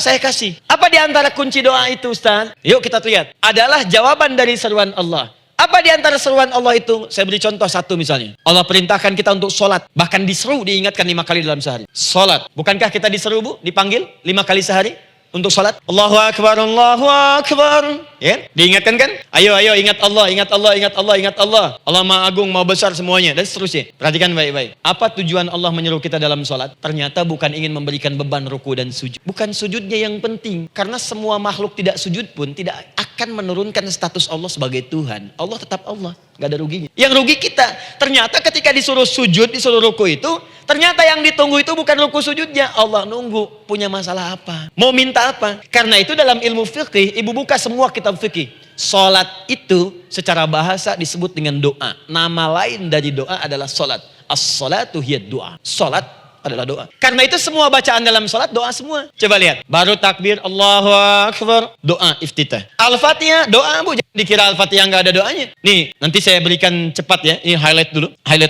saya kasih. Apa di antara kunci doa itu, Ustaz? Yuk kita lihat. Adalah jawaban dari seruan Allah. Apa di antara seruan Allah itu? Saya beri contoh satu misalnya. Allah perintahkan kita untuk sholat. Bahkan diseru, diingatkan 5 kali dalam sehari. Sholat. Bukankah kita diseru, Bu? Dipanggil 5 kali sehari untuk sholat? Allahu Akbar, Allahu Akbar. Ya? Diingatkan kan? Ayo, ingat Allah, ingat Allah, ingat Allah, ingat Allah. Allah Maha Agung, Maha Besar semuanya. Dan seterusnya. Perhatikan baik-baik. Apa tujuan Allah menyeru kita dalam sholat? Ternyata bukan ingin memberikan beban ruku dan sujud. Bukan sujudnya yang penting. Karena semua makhluk tidak sujud pun tidak akan menurunkan status Allah sebagai Tuhan. Allah tetap Allah. Gak ada ruginya. Yang rugi kita. Ternyata ketika disuruh sujud, disuruh ruku itu, Ternyata yang ditunggu itu bukan ruku sujudnya. Allah nunggu punya masalah apa, mau minta apa. Karena itu dalam ilmu fikih, ibu buka semua kitab fikih. Salat itu secara bahasa disebut dengan doa. Nama lain dari doa adalah salat. As-salatu hiya doa. Salat adalah doa. Karena itu semua bacaan dalam salat doa semua. Coba lihat. Baru takbir Allahu Akbar, doa iftitah. Al-Fatihah doa, Bu. Jangan dikira Al-Fatihah nggak ada doanya. Nih, nanti saya berikan cepat ya. Ini highlight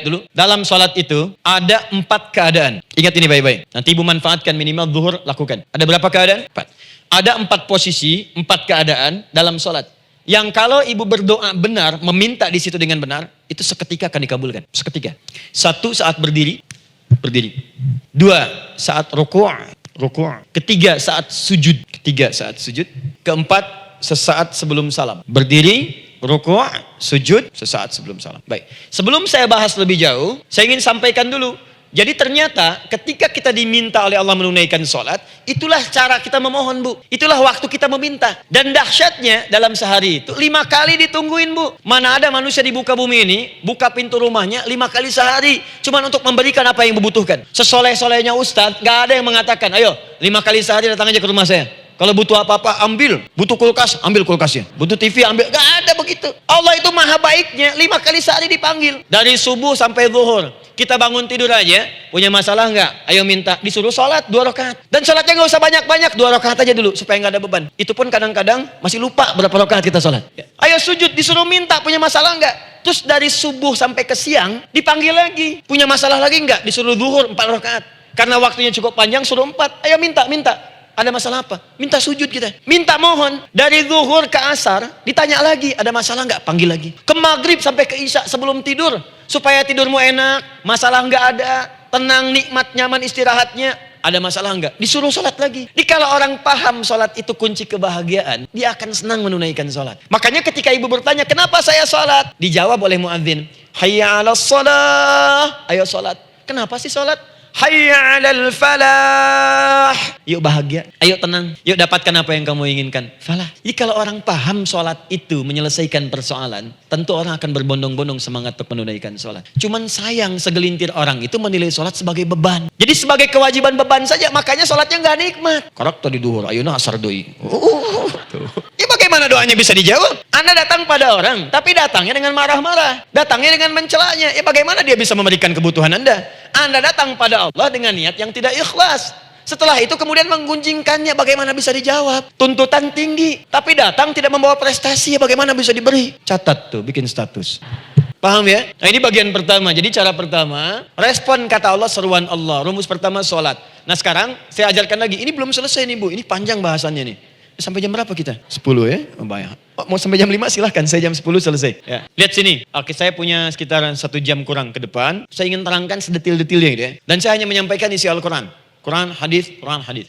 dulu. Dalam salat itu ada 4 keadaan. Ingat ini baik-baik. Nanti Ibu manfaatkan minimal zuhur lakukan. Ada berapa keadaan? 4. Ada 4 posisi, 4 keadaan dalam salat. Yang kalau ibu berdoa benar, meminta di situ dengan benar, itu seketika akan dikabulkan. Seketika. 1, saat berdiri. 2, saat ruku'. 3, saat sujud. 4, sesaat sebelum salam. Berdiri, ruku', sujud, sesaat sebelum salam. Baik. Sebelum saya bahas lebih jauh, saya ingin sampaikan dulu. Jadi ternyata ketika kita diminta oleh Allah menunaikan sholat, itulah cara kita memohon, Bu. Itulah waktu kita meminta. Dan dahsyatnya dalam sehari itu 5 kali ditungguin, Bu. Mana ada manusia di muka bumi ini buka pintu rumahnya 5 kali sehari. Cuma untuk memberikan apa yang dibutuhkan. Sesoleh-solehnya Ustadz, gak ada yang mengatakan, ayo 5 kali sehari datang aja ke rumah saya. Kalau butuh apa-apa ambil. Butuh kulkas, ambil kulkasnya. Butuh TV, ambil. Gak ada begitu. Allah itu maha baiknya 5 kali sehari dipanggil. Dari subuh sampai zuhur. Kita bangun tidur aja, punya masalah nggak? Ayo minta, disuruh sholat 2 rakaat. Dan sholatnya nggak usah banyak-banyak, 2 rakaat aja dulu supaya nggak ada beban. Itu pun kadang-kadang masih lupa berapa rakaat kita sholat. Ayo sujud, disuruh minta, punya masalah nggak? Terus dari subuh sampai ke siang dipanggil lagi, punya masalah lagi nggak? Disuruh zuhur 4 rakaat. Karena waktunya cukup panjang, suruh 4. Ayo minta. Ada masalah apa? Minta sujud kita. Minta mohon. Dari zuhur ke asar, ditanya lagi, ada masalah nggak? Panggil lagi. Ke maghrib sampai ke isya sebelum tidur. Supaya tidurmu enak, masalah nggak ada, tenang, nikmat, nyaman istirahatnya. Ada masalah nggak? Disuruh sholat lagi. Jadi kalau orang paham sholat itu kunci kebahagiaan, dia akan senang menunaikan sholat. Makanya ketika ibu bertanya, kenapa saya sholat? Dijawab oleh muadzin, hayya 'alas shalah. Ayo sholat. Kenapa sih sholat? Hayya 'alal falah. Yuk bahagia, ayo tenang, yuk dapatkan apa yang kamu inginkan. Falah. Jadi kalau orang paham sholat itu menyelesaikan persoalan, tentu orang akan berbondong-bondong semangat untuk menunaikan sholat. Cuman sayang segelintir orang itu menilai sholat sebagai beban. Jadi sebagai kewajiban beban saja, makanya sholatnya nggak nikmat. Korok tadi duhur, ayeuna asar deui. Ya bagaimana doanya bisa dijawab? Anda datang pada orang, tapi datangnya dengan marah-marah, datangnya dengan mencelanya. Ya bagaimana dia bisa memberikan kebutuhan Anda? Anda datang pada Allah dengan niat yang tidak ikhlas. Setelah itu kemudian menggunjingkannya, bagaimana bisa dijawab? Tuntutan tinggi, tapi datang tidak membawa prestasi, ya bagaimana bisa diberi? Catat tuh, bikin status. Paham ya? Nah ini bagian pertama. Jadi cara pertama, respon kata Allah, seruan Allah. Rumus pertama sholat. Nah sekarang saya ajarkan lagi. Ini belum selesai nih, Bu. Ini panjang bahasannya nih. Sampai jam berapa kita? 10 ya? Oh, banyak. Oh, mau sampai jam 5 silahkan, saya jam 10 selesai. Ya. Lihat sini, oke, saya punya sekitaran 1 jam kurang ke depan. Saya ingin terangkan sedetil-detilnya gitu ya. Dan saya hanya menyampaikan isi Al-Quran. Quran, hadis.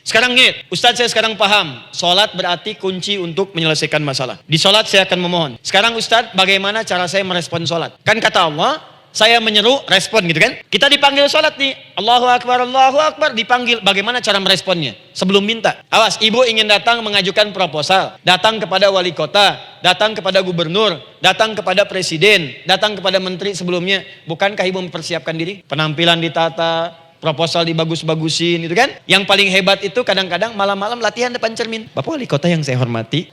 Sekarang ingat, Ustadz saya sekarang paham. Sholat berarti kunci untuk menyelesaikan masalah. Di sholat saya akan memohon. Sekarang Ustadz, bagaimana cara saya merespon sholat? Kan kata Allah, saya menyeru, respon gitu kan. Kita dipanggil sholat nih. Allahu Akbar, dipanggil. Bagaimana cara meresponnya? Sebelum minta. Awas, ibu ingin datang mengajukan proposal. Datang kepada wali kota. Datang kepada gubernur. Datang kepada presiden. Datang kepada menteri sebelumnya. Bukankah ibu mempersiapkan diri? Penampilan ditata, proposal dibagus-bagusin gitu kan. Yang paling hebat itu kadang-kadang malam-malam latihan depan cermin. Bapak wali kota yang saya hormati.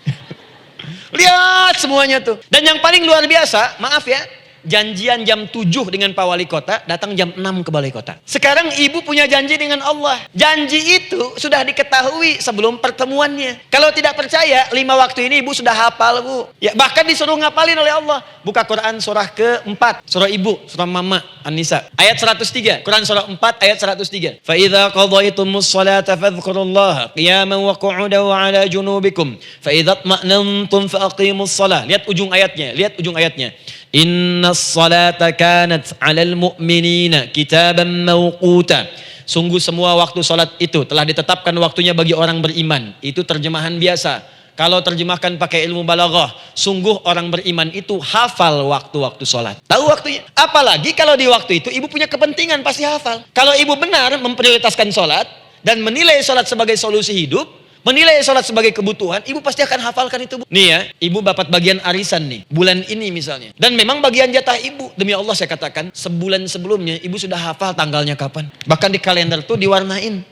Lihat semuanya tuh. Dan yang paling luar biasa, maaf ya, janjian jam 7 dengan Pak Wali Kota, datang jam 6 ke Balai Kota. Sekarang ibu punya janji dengan Allah. Janji itu sudah diketahui sebelum pertemuannya. Kalau tidak percaya, 5 waktu ini ibu sudah hafal, Bu. Ya, bahkan disuruh ngapalin oleh Allah. Buka Quran surah ke-4, surah ibu, surah mama, An-Nisa. Ayat 103, Quran surah 4 ayat 103. Fa idza qadaytumus salata fadhkurullaha qiyaman wa qu'udan wa 'ala junubikum. Fa idza tma'nantum fa aqimus shalah. Lihat ujung ayatnya. Innas salata kanat 'alal mu'minina kitaban mawquta. Sungguh semua waktu salat itu telah ditetapkan waktunya bagi orang beriman. Itu terjemahan biasa. Kalau terjemahkan pakai ilmu balaghah, sungguh orang beriman itu hafal waktu-waktu salat. Tahu waktunya. Apalagi kalau di waktu itu ibu punya kepentingan, pasti hafal. Kalau ibu benar memprioritaskan salat dan menilai salat sebagai solusi hidup, menilai sholat sebagai kebutuhan, ibu pasti akan hafalkan itu, Bu. Nih ya, ibu dapat bagian arisan nih, bulan ini misalnya. Dan memang bagian jatah ibu, demi Allah saya katakan, sebulan sebelumnya ibu sudah hafal tanggalnya kapan. Bahkan di kalender tuh diwarnain.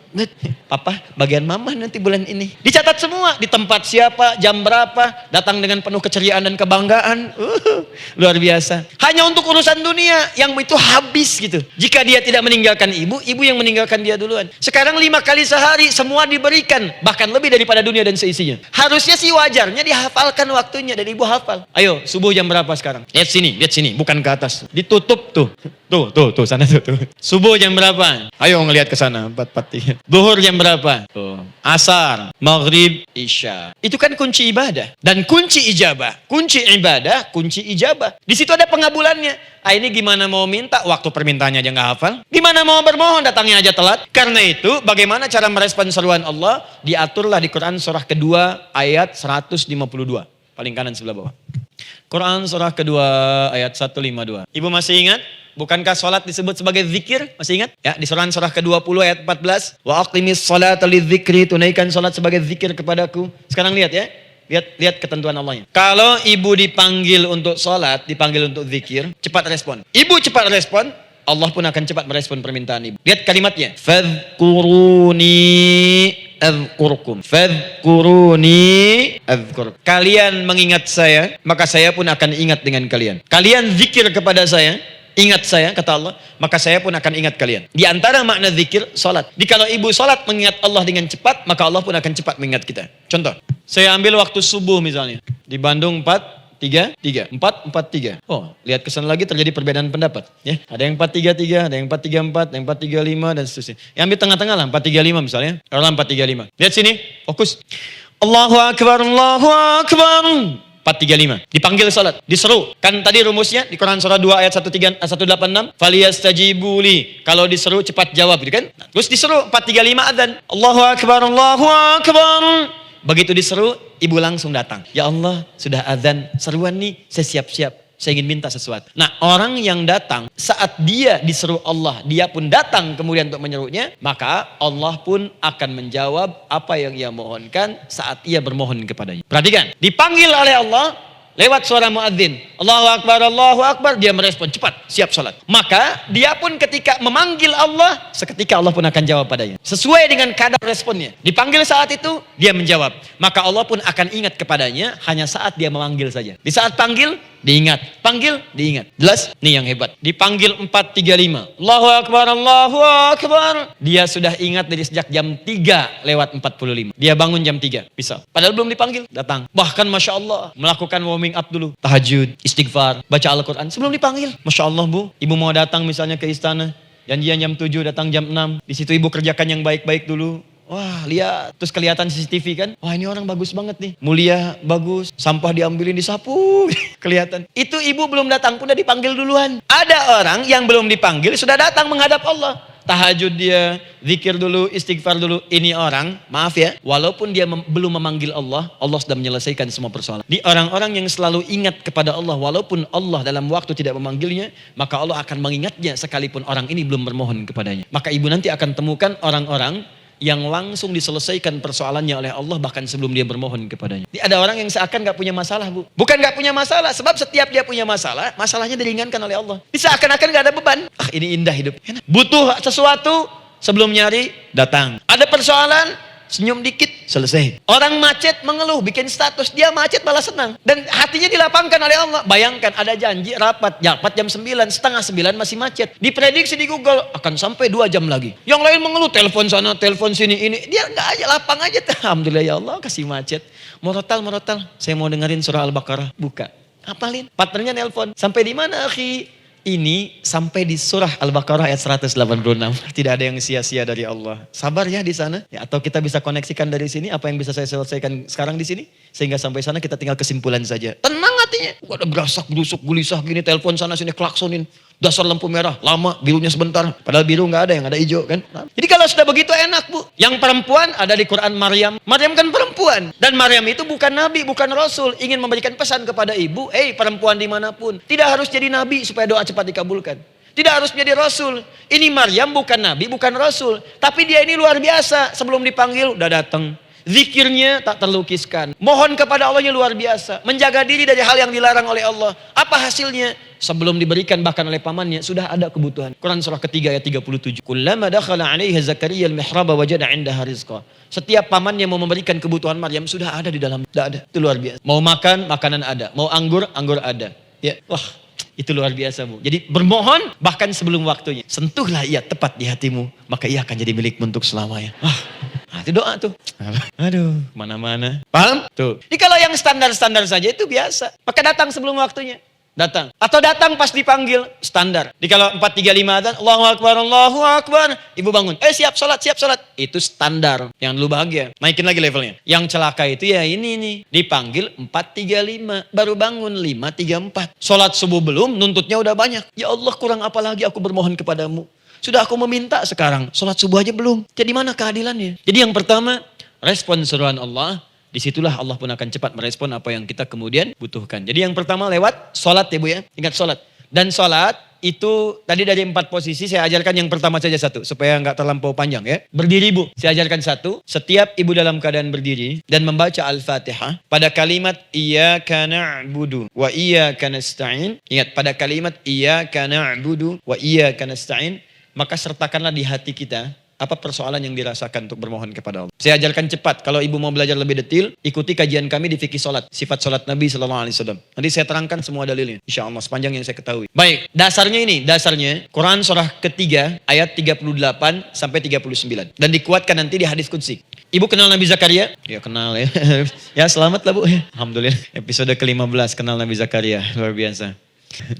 Papa, bagian mama nanti bulan ini. Dicatat semua, di tempat siapa, jam berapa, datang dengan penuh keceriaan dan kebanggaan. Luar biasa. Hanya untuk urusan dunia, yang itu habis gitu. Jika dia tidak meninggalkan ibu, ibu yang meninggalkan dia duluan. Sekarang 5 kali sehari, semua diberikan. Bahkan lebih daripada dunia dan seisinya. Harusnya sih wajarnya dihafalkan waktunya, dan ibu hafal. Ayo, subuh jam berapa sekarang? Lihat sini, bukan ke atas. Ditutup tuh. Tuh, sana tuh. Subuh jam berapa? Ayo ngelihat ke sana, 4:43. Zuhur jam berapa? Tuh. Asar, maghrib, isya. Itu kan kunci ibadah. Dan kunci ijabah, kunci ibadah, kunci ijabah. Di situ ada pengabulannya. Ini gimana mau minta, waktu permintaannya aja nggak hafal. Gimana mau bermohon, datangnya aja telat. Karena itu, bagaimana cara merespon seruan Allah? Diaturlah di Quran surah kedua ayat 152. Paling kanan sebelah bawah. Quran surah kedua ayat 152. Ibu masih ingat? Bukankah sholat disebut sebagai zikir? Masih ingat? Ya, di surah ke-20 ayat 14. Wa aqimis sholata lidzikri, tunaikan sholat sebagai zikir kepadaku. Sekarang lihat ya. Lihat ketentuan Allahnya. Kalau ibu dipanggil untuk sholat, dipanggil untuk zikir, cepat respon. Ibu cepat respon, Allah pun akan cepat merespon permintaan ibu. Lihat kalimatnya. Fadhkuruni azkurkum. Fadhkuruni azkurkum. Kalian mengingat saya, maka saya pun akan ingat dengan kalian. Kalian zikir kepada saya, ingat saya, kata Allah, maka saya pun akan ingat kalian. Di antara makna zikir, salat. Kalau ibu salat mengingat Allah dengan cepat, maka Allah pun akan cepat mengingat kita. Contoh, saya ambil waktu subuh misalnya. Di Bandung 4-3-3. 4-4-3. Oh, lihat kesan lagi terjadi perbedaan pendapat. Ya, ada yang 4-3-3, ada yang 4-3-4, ada yang 4-3-5, dan seterusnya. Yang ambil tengah-tengah lah, 4-3-5 misalnya. Orang 4-3-5. Lihat sini, fokus. Allahu Akbar, Allahu Akbar. 4-3-5. Dipanggil salat, diseru. Kan tadi rumusnya di Quran surah 2 ayat 186. Faliyastajibuli. Kalau diseru cepat jawab, gitu kan? Terus diseru 4-3-5 adzan. Allahu Akbar, Allahu Akbar. Begitu diseru, ibu langsung datang. Ya Allah, sudah adzan, seruan nih, saya siap-siap. Saya ingin minta sesuatu. Nah, orang yang datang saat dia diseru Allah, dia pun datang kemudian untuk menyerunya, maka Allah pun akan menjawab apa yang ia mohonkan saat ia bermohon kepadanya. Perhatikan, dipanggil oleh Allah lewat suara muadzin. Allahu Akbar, dia merespon cepat, siap salat. Maka dia pun ketika memanggil Allah, seketika Allah pun akan jawab padanya. Sesuai dengan kadar responnya. Dipanggil saat itu, dia menjawab. Maka Allah pun akan ingat kepadanya hanya saat dia memanggil saja. Di saat panggil, diingat. Panggil, diingat. Jelas? Nih yang hebat. Dipanggil 4-3-5. Allahu Akbar, Allahu Akbar. Dia sudah ingat dari sejak jam 3:45. Dia bangun jam 3. Bisa. Padahal belum dipanggil. Datang. Bahkan Masya Allah. Melakukan warming up dulu. Tahajud, istighfar, baca Al-Quran. Sebelum dipanggil. Masya Allah, Bu. Ibu mau datang misalnya ke istana. Janjian jam 7, datang jam 6. Di situ ibu kerjakan yang baik-baik dulu. Wah, lihat. Terus kelihatan CCTV kan. Wah, ini orang bagus banget nih. Mulia, bagus. Sampah diambilin, disapu. Kelihatan. Itu ibu belum datang pun udah dipanggil duluan. Ada orang yang belum dipanggil sudah datang menghadap Allah. Tahajud dia, zikir dulu, istighfar dulu. Ini orang, maaf ya, walaupun dia belum memanggil Allah, Allah sudah menyelesaikan semua persoalan. Di orang-orang yang selalu ingat kepada Allah, walaupun Allah dalam waktu tidak memanggilnya, maka Allah akan mengingatnya sekalipun orang ini belum bermohon kepadanya. Maka ibu nanti akan temukan orang-orang yang langsung diselesaikan persoalannya oleh Allah bahkan sebelum dia bermohon kepadanya. Ada orang yang seakan gak punya masalah, Bu. Bukan gak punya masalah, sebab setiap dia punya masalah, masalahnya diringankan oleh Allah. Seakan-akan gak ada beban. Ini indah hidup. Enak. Butuh sesuatu, sebelum nyari, datang. Ada persoalan, senyum dikit, selesai. Orang macet mengeluh, bikin status, dia macet malah senang. Dan hatinya dilapangkan oleh Allah. Bayangkan ada janji rapat jam 9, setengah 9 masih macet. Diprediksi di Google akan sampai 2 jam lagi. Yang lain mengeluh, telepon sana, telepon sini, ini. Dia nggak aja, lapang aja. Alhamdulillah ya Allah kasih macet. Murotal, saya mau dengerin surah Al-Baqarah. Buka, hafalin. Partnernya nelpon. Sampai di mana, akhi? Ini sampai di surah Al-Baqarah ayat 186. Tidak ada yang sia-sia dari Allah. Sabar ya di sana. Ya, atau kita bisa koneksikan dari sini. Apa yang bisa saya selesaikan sekarang di sini. Sehingga sampai sana kita tinggal kesimpulan saja. Tenang hatinya. Ada berasak, berusuk, gulisah gini. Telepon sana sini, klaksonin. Dasar lampu merah, lama, birunya sebentar. Padahal biru nggak ada, yang ada hijau kan. Jadi kalau sudah begitu enak, Bu. Yang perempuan ada di Quran Maryam. Maryam kan perempuan. Dan Maryam itu bukan nabi, bukan rasul. Ingin memberikan pesan kepada ibu, perempuan dimanapun. Tidak harus jadi nabi supaya doa cepat dikabulkan. Tidak harus menjadi rasul. Ini Maryam bukan nabi, bukan rasul. Tapi dia ini luar biasa. Sebelum dipanggil udah datang. Zikirnya tak terlukiskan. Mohon kepada Allahnya luar biasa. Menjaga diri dari hal yang dilarang oleh Allah. Apa hasilnya? Sebelum diberikan bahkan oleh pamannya sudah ada kebutuhan. Quran surah ketiga ayat 37. Kullama dakhala 'alaiha Zakaria al-mihraba wajada 'indaha rizqa. Setiap pamannya mau memberikan kebutuhan Maryam sudah ada di dalam. Sudah ada. Itu luar biasa. Mau makan, makanan ada. Mau anggur, anggur ada. Ya, wah, itu luar biasa, Bu. Jadi bermohon bahkan sebelum waktunya. Sentuhlah ia tepat di hatimu, maka ia akan jadi milikmu untuk selamanya. Wah, itu doa tuh. Aduh, mana-mana. Paham? Tuh. Jadi kalau yang standar-standar saja itu biasa. Maka datang sebelum waktunya. Datang. Atau datang pas dipanggil, standar. Di kalau 4.35 adzan, Allahu Akbar, Allahu Akbar. Ibu bangun, siap sholat, siap sholat. Itu standar. Yang dulu bahagia. Naikin lagi levelnya. Yang celaka itu ya ini nih. Dipanggil 4.35, baru bangun 5.34. Sholat subuh belum, nuntutnya udah banyak. Ya Allah, kurang apa lagi aku bermohon kepadamu. Sudah aku meminta sekarang, sholat subuh aja belum. Jadi mana keadilannya? Jadi yang pertama, respon seruan Allah. Disitulah Allah pun akan cepat merespon apa yang kita kemudian butuhkan. Jadi yang pertama lewat sholat ya Bu ya. Ingat sholat. Dan sholat itu tadi dari 4 posisi saya ajarkan yang pertama saja satu. Supaya nggak terlampau panjang ya. Berdiri Bu. Saya ajarkan satu. Setiap ibu dalam keadaan berdiri dan membaca Al-Fatihah. Pada kalimat Iyyaka na'budu wa iyyaka nasta'in. Ingat pada kalimat Iyyaka na'budu wa iyyaka nasta'in. Maka sertakanlah di hati kita. Apa persoalan yang dirasakan untuk bermohon kepada Allah. Saya ajarkan cepat. Kalau ibu mau belajar lebih detail, ikuti kajian kami di fikih solat. Sifat solat Nabi SAW. Nanti saya terangkan semua dalilnya. Insya Allah sepanjang yang saya ketahui. Baik, dasarnya ini. Dasarnya Quran surah ketiga ayat 38 sampai 39. Dan dikuatkan nanti di hadis qudsi. Ibu kenal Nabi Zakaria? Ya kenal ya. Ya selamat lah Bu. Alhamdulillah. Episode ke-15 kenal Nabi Zakaria. Luar biasa.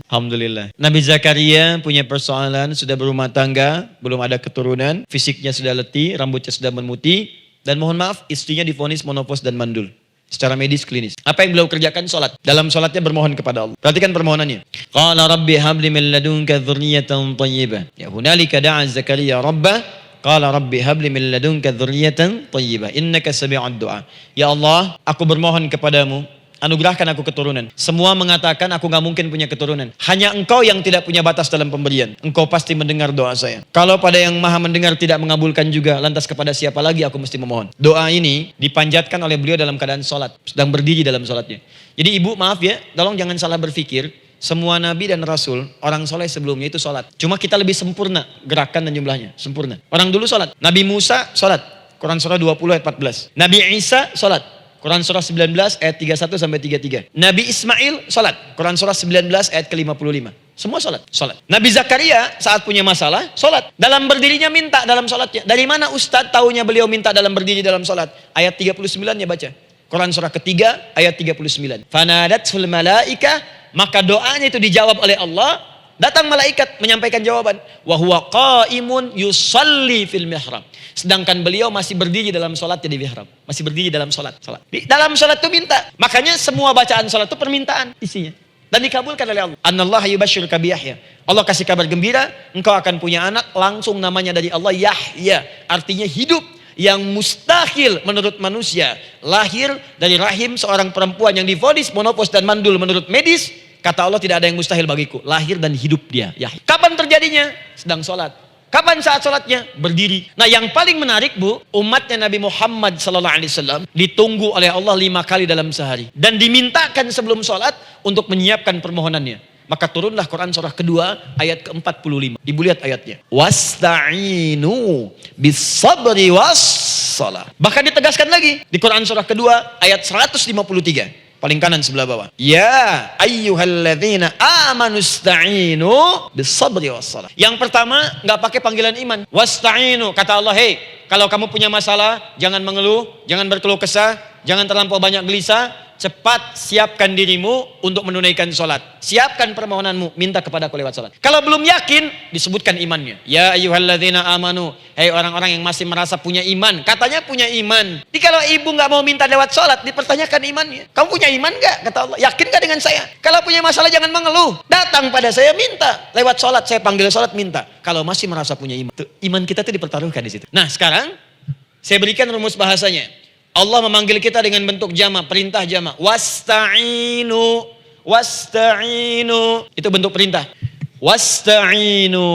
Alhamdulillah. Nabi Zakaria punya persoalan, sudah berumah tangga, belum ada keturunan, fisiknya sudah letih, rambutnya sudah memutih, dan mohon maaf istrinya divonis monopos dan mandul. Secara medis klinis. Apa yang beliau kerjakan? Sholat. Dalam sholatnya bermohon kepada Allah. Perhatikan permohonannya. Qala rabbi habli min ladunka dzurriyyatan thayyibah. Ya hunalika da'a Zakaria rabbah. Qala rabbi habli min ladunka dzurriyyatan thayyibah. Innaka sami'ud du'a. Ya Allah, aku bermohon kepadamu. Anugerahkan aku keturunan. Semua mengatakan aku gak mungkin punya keturunan. Hanya engkau yang tidak punya batas dalam pemberian. Engkau pasti mendengar doa saya. Kalau pada yang maha mendengar tidak mengabulkan juga, lantas kepada siapa lagi aku mesti memohon. Doa ini dipanjatkan oleh beliau dalam keadaan sholat. Sedang berdiri dalam sholatnya. Jadi ibu maaf ya, tolong jangan salah berpikir. Semua nabi dan rasul, orang soleh sebelumnya itu sholat. Cuma kita lebih sempurna gerakan dan jumlahnya. Sempurna. Orang dulu sholat. Nabi Musa sholat. Quran surah 20 ayat 14. Nabi Isa sholat. Quran surah 19 ayat 31 sampai 33. Nabi Ismail salat. Quran surah 19 ayat ke-55. Semua salat. Salat. Nabi Zakaria saat punya masalah salat. Dalam berdirinya minta dalam salatnya. Dari mana Ustadz taunya beliau minta dalam berdiri dalam salat? Ayat 39-nya baca. Quran surah ketiga ayat 39. Fanadatul malaika, maka doanya itu dijawab oleh Allah. Datang malaikat menyampaikan jawaban. Wa huwa qaimun yusalli fil mihrab. Sedangkan beliau masih berdiri dalam sholat di mihrab. Masih berdiri dalam sholat. Di dalam sholat itu minta. Makanya semua bacaan sholat itu permintaan isinya. Dan dikabulkan oleh Allah. Anallaha yubashshiruka bi Yahya. Allah kasih kabar gembira. Engkau akan punya anak. Langsung namanya dari Allah Yahya. Artinya hidup. Yang mustahil menurut manusia. Lahir dari rahim seorang perempuan yang divonis monopos dan mandul menurut medis. Kata Allah tidak ada yang mustahil bagiku. Lahir dan hidup dia. Yahya. Kapan terjadinya? Sedang sholat. Kapan saat sholatnya? Berdiri. Nah yang paling menarik Bu, umatnya Nabi Muhammad SAW ditunggu oleh Allah 5 kali dalam sehari. Dan dimintakan sebelum sholat untuk menyiapkan permohonannya. Maka turunlah Quran surah kedua ayat ke-45. Ibu lihat ayatnya. Wasta'inu bis-sabri was-salah. Bahkan ditegaskan lagi di Quran surah kedua ayat 153. Paling kanan sebelah bawah. Ya ayyuhalladzina amanu ista'inu bis-sabri was-salah. Yang pertama enggak pakai panggilan iman. Wasta'inu, kata Allah, "Hei, kalau kamu punya masalah, jangan mengeluh, jangan berkeluh kesah, jangan terlampau banyak gelisah. Cepat siapkan dirimu untuk menunaikan sholat. Siapkan permohonanmu, minta kepada aku lewat sholat." Kalau belum yakin, disebutkan imannya. Ya ayyuhalladzina amanu. Hei orang-orang yang masih merasa punya iman. Katanya punya iman. Jadi kalau ibu gak mau minta lewat sholat, dipertanyakan imannya. Kamu punya iman gak? Kata Allah. Yakin gak dengan saya? Kalau punya masalah jangan mengeluh. Datang pada saya minta. Lewat sholat, saya panggil sholat minta. Kalau masih merasa punya iman. Tuh, iman kita itu dipertaruhkan di situ. Nah sekarang, saya berikan rumus bahasanya. Allah memanggil kita dengan bentuk jama, perintah jama. Wasta'inu, wasta'inu. Itu bentuk perintah. Wasta'inu,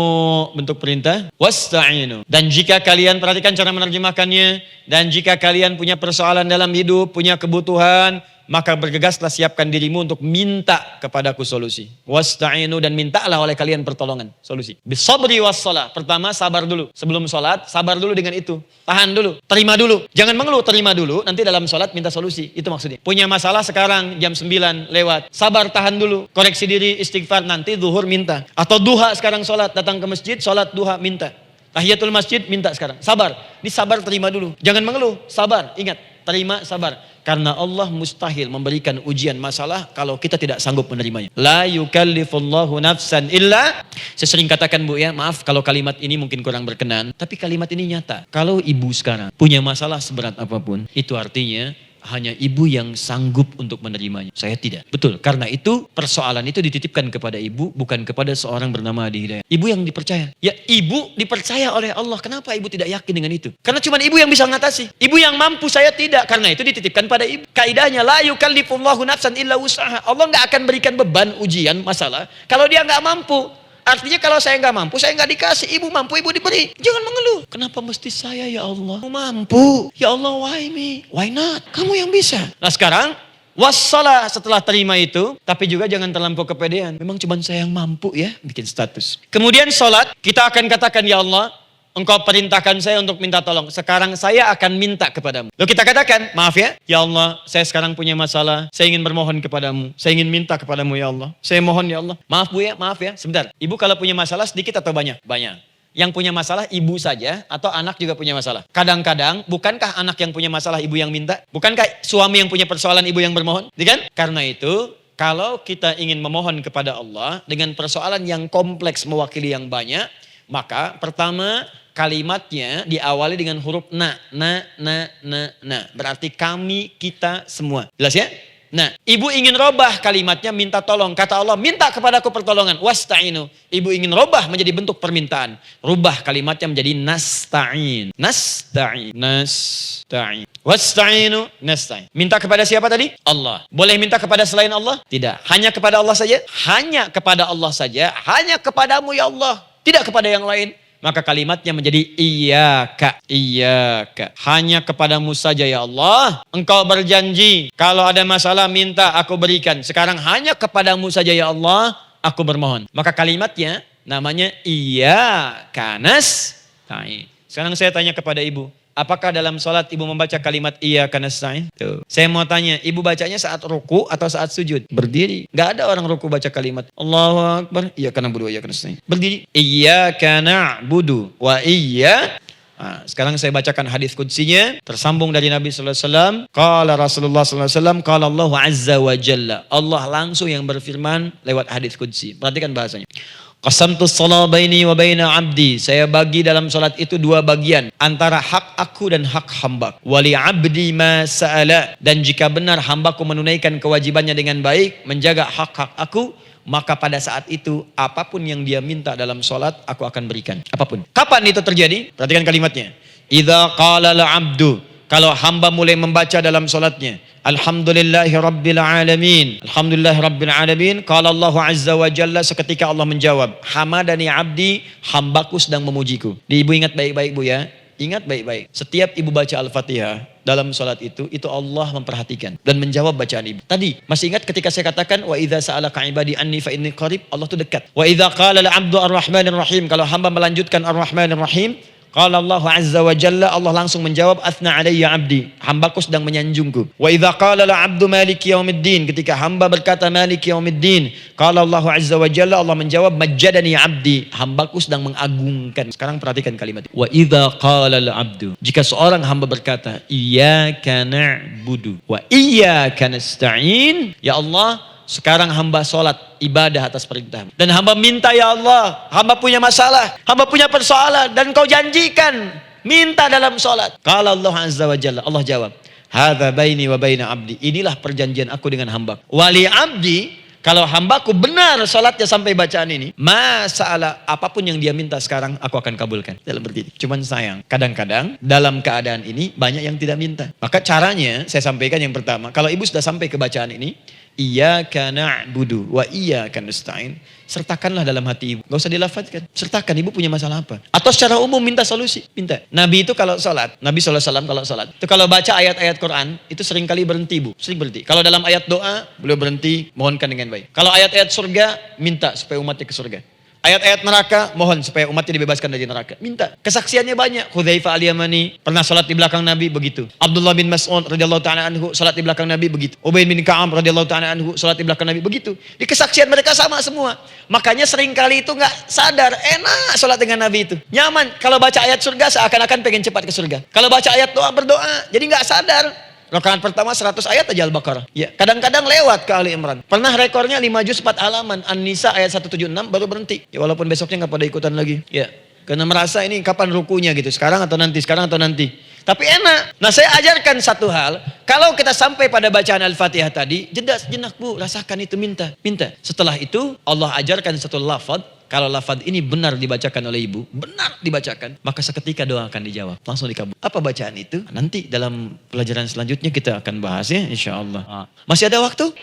bentuk perintah. Wasta'inu. Dan jika kalian, perhatikan cara menerjemahkannya. Dan jika kalian punya persoalan dalam hidup, punya kebutuhan, maka bergegaslah siapkan dirimu untuk minta kepadaku solusi. Wasta'inu, dan mintalah oleh kalian pertolongan, solusi. Bisabri wassalah. Pertama, sabar dulu. Sebelum sholat, sabar dulu dengan itu. Tahan dulu, terima dulu. Jangan mengeluh, terima dulu. Nanti dalam sholat minta solusi. Itu maksudnya. Punya masalah sekarang jam 9 lewat. Sabar, tahan dulu. Koreksi diri, istighfar. Nanti zuhur minta. Atau duha sekarang sholat. Datang ke masjid, sholat duha minta. Tahiyatul masjid minta sekarang. Sabar. Ini sabar, terima dulu. Jangan mengeluh, sabar. Ingat, terima, sabar. Karena Allah mustahil memberikan ujian masalah kalau kita tidak sanggup menerimanya. La yukallifullahu nafsan illa. Saya sering katakan Bu ya, maaf kalau kalimat ini mungkin kurang berkenan. Tapi kalimat ini nyata. Kalau ibu sekarang punya masalah seberat apapun, itu artinya hanya ibu yang sanggup untuk menerimanya. Saya tidak. Betul. Karena itu persoalan itu dititipkan kepada ibu, bukan kepada seorang bernama Adi Hidayat. Ibu yang dipercaya. Ya, ibu dipercaya oleh Allah. Kenapa ibu tidak yakin dengan itu? Karena cuma ibu yang bisa mengatasi. Ibu yang mampu, saya tidak. Karena itu dititipkan pada ibu. Kaidahnya la yukallifullahu nafsan illa wus'aha. Allah nggak akan berikan beban ujian masalah kalau dia nggak mampu. Artinya kalau saya nggak mampu, saya nggak dikasih. Ibu mampu, ibu diberi. Jangan mengeluh. Kenapa mesti saya ya Allah? Aku mampu. Ya Allah, why me? Why not? Kamu yang bisa. Nah sekarang, wassalah setelah terima itu. Tapi juga jangan terlampau kepedean. Memang cuma saya yang mampu ya, bikin status. Kemudian sholat, kita akan katakan ya Allah, Engkau perintahkan saya untuk minta tolong. Sekarang saya akan minta kepadamu. Lalu kita katakan, maaf ya. Ya Allah, saya sekarang punya masalah. Saya ingin bermohon kepadamu. Saya ingin minta kepadamu ya Allah. Saya mohon ya Allah. Maaf Bu ya, maaf ya. Sebentar. Ibu kalau punya masalah sedikit atau banyak? Banyak. Yang punya masalah ibu saja atau anak juga punya masalah? Kadang-kadang, bukankah anak yang punya masalah ibu yang minta? Bukankah suami yang punya persoalan ibu yang bermohon? Kan? Karena itu, kalau kita ingin memohon kepada Allah dengan persoalan yang kompleks mewakili yang banyak, maka pertama, kalimatnya diawali dengan huruf na. Berarti kami, kita, semua. Jelas ya? Nah, ibu ingin robah kalimatnya minta tolong. Kata Allah, minta kepadaku pertolongan. Wasta'inu. Ibu ingin robah menjadi bentuk permintaan. Rubah kalimatnya menjadi nasta'in. Nasta'in. Wasta'inu. Nasta'in. Minta kepada siapa tadi? Allah. Boleh minta kepada selain Allah? Tidak. Hanya kepada Allah saja? Hanya kepada Allah saja. Hanya kepadamu ya Allah. Tidak kepada yang lain. Maka kalimatnya menjadi iyyaka. Hanya kepadamu saja ya Allah. Engkau berjanji kalau ada masalah minta aku berikan. Sekarang hanya kepadamu saja ya Allah aku bermohon. Maka kalimatnya namanya iyyaka nasta'in. Sekarang saya tanya kepada ibu. Apakah dalam sholat ibu membaca kalimat iyyaka nasta'in? Tuh. Saya mau tanya, ibu bacanya saat ruku atau saat sujud? Berdiri. Gak ada orang ruku baca kalimat Allahu Akbar, iyyaka na'budu wa iyyaka nasta'in. Berdiri. Iyyaka na'budu wa iyyaka. Nah, sekarang saya bacakan hadis qudsinya tersambung dari Nabi sallallahu alaihi wasallam. Qala Rasulullah sallallahu alaihi wasallam, qala Allah azza wa jalla. Allah langsung yang berfirman lewat hadis qudsi. Perhatikan bahasanya. Qasamtu shalah baini wa baina abdi. Saya bagi dalam salat itu dua bagian. Antara hak aku dan hak hamba. Wali abdi ma sa'ala. Dan jika benar hambaku menunaikan kewajibannya dengan baik. Menjaga hak-hak aku. Maka pada saat itu apapun yang dia minta dalam salat aku akan berikan. Apapun. Kapan itu terjadi? Perhatikan kalimatnya. Idza qala al-abdu. Kalau hamba mulai membaca dalam salatnya. Alhamdulillahi Rabbil Alamin. Alhamdulillahi Rabbil Alamin. Qala Allah Azza wa Jalla, seketika Allah menjawab. Hamadani abdi, hambaku sedang memujiku. Ibu ingat baik-baik Bu ya. Ingat baik-baik. Setiap ibu baca Al-Fatihah dalam salat itu Allah memperhatikan. Dan menjawab bacaan ibu. Tadi, masih ingat ketika saya katakan, wa idza sa'alaka ibadi anni fa inni qarib. Allah itu dekat. Wa idza qala al-abdu ar-Rahmanir Rahim. Kalau hamba melanjutkan ar-Rahmanir Rahim. Qala Allah Azza wa Jalla, Allah langsung menjawab, athna alayya abdi, hambaku sedang menyanjungku. Wa idza qala la abdu maliki yaumiddin, ketika hamba berkata maliki yaumiddin, qala Allah Azza wa Jalla, Allah menjawab majjadani abdi, hambaku sedang mengagungkan. Sekarang perhatikan kalimat. Wa idza qala al abdu, jika seorang hamba berkata iyyaka na'budu wa iyyaka nasta'in, ya Allah, sekarang hamba sholat ibadah atas perintah. Dan hamba minta ya Allah, hamba punya masalah, hamba punya persoalan, dan kau janjikan minta dalam sholat. Qala Allah Azza wa Jalla, Allah jawab, hadza baini wa baina abdi, inilah perjanjian aku dengan hamba. Wali abdi, kalau hambaku benar sholatnya sampai bacaan ini, masalah apapun yang dia minta sekarang aku akan kabulkan. Dalam berdiri. Cuman sayang, kadang-kadang dalam keadaan ini banyak yang tidak minta. Maka caranya saya sampaikan yang pertama, kalau ibu sudah sampai ke bacaan ini, Iyyaka na'budu wa iyyaka nasta'in. Sertakanlah dalam hati ibu. Gak usah dilafadzkan. Sertakan, ibu punya masalah apa. Atau secara umum minta solusi. Minta. Nabi itu kalau sholat, Nabi SAW kalau sholat, itu kalau baca ayat-ayat Quran, itu sering kali berhenti bu. Sering berhenti. Kalau dalam ayat doa, beliau berhenti, mohonkan dengan baik. Kalau ayat-ayat surga, minta supaya umatnya ke surga. Ayat-ayat neraka, mohon supaya umatnya dibebaskan dari neraka. Minta. Kesaksiannya banyak. Hudzaifah al-Yamani pernah salat di belakang Nabi, begitu. Abdullah bin Mas'ud radhiyallahu taala anhu salat di belakang Nabi, begitu. Ubay bin Ka'ab radhiyallahu taala anhu salat di belakang Nabi, begitu. Di kesaksian mereka sama semua. Makanya sering kali itu nggak sadar, enak salat dengan Nabi itu. Nyaman. Kalau baca ayat surga seakan-akan pengen cepat ke surga. Kalau baca ayat doa berdoa, jadi nggak sadar. Rakaat pertama 100 ayat aja Al-Baqarah. Ya, kadang-kadang lewat ke Ali Imran. Pernah rekornya 5 juz 4 halaman. An-Nisa ayat 176 baru berhenti. Ya, walaupun besoknya nggak pada ikutan lagi. Ya, karena merasa ini kapan rukunya gitu. Sekarang atau nanti, sekarang atau nanti. Tapi enak. Nah, saya ajarkan satu hal. Kalau kita sampai pada bacaan Al-Fatihah tadi, jeda sejenak bu, rasakan itu, minta. Setelah itu Allah ajarkan satu lafaz. Kalau lafaz ini benar dibacakan oleh ibu, benar dibacakan, maka seketika doa akan dijawab, langsung dikabul. Apa bacaan itu? Nanti dalam pelajaran selanjutnya kita akan bahas ya, insya Allah. Masih ada waktu?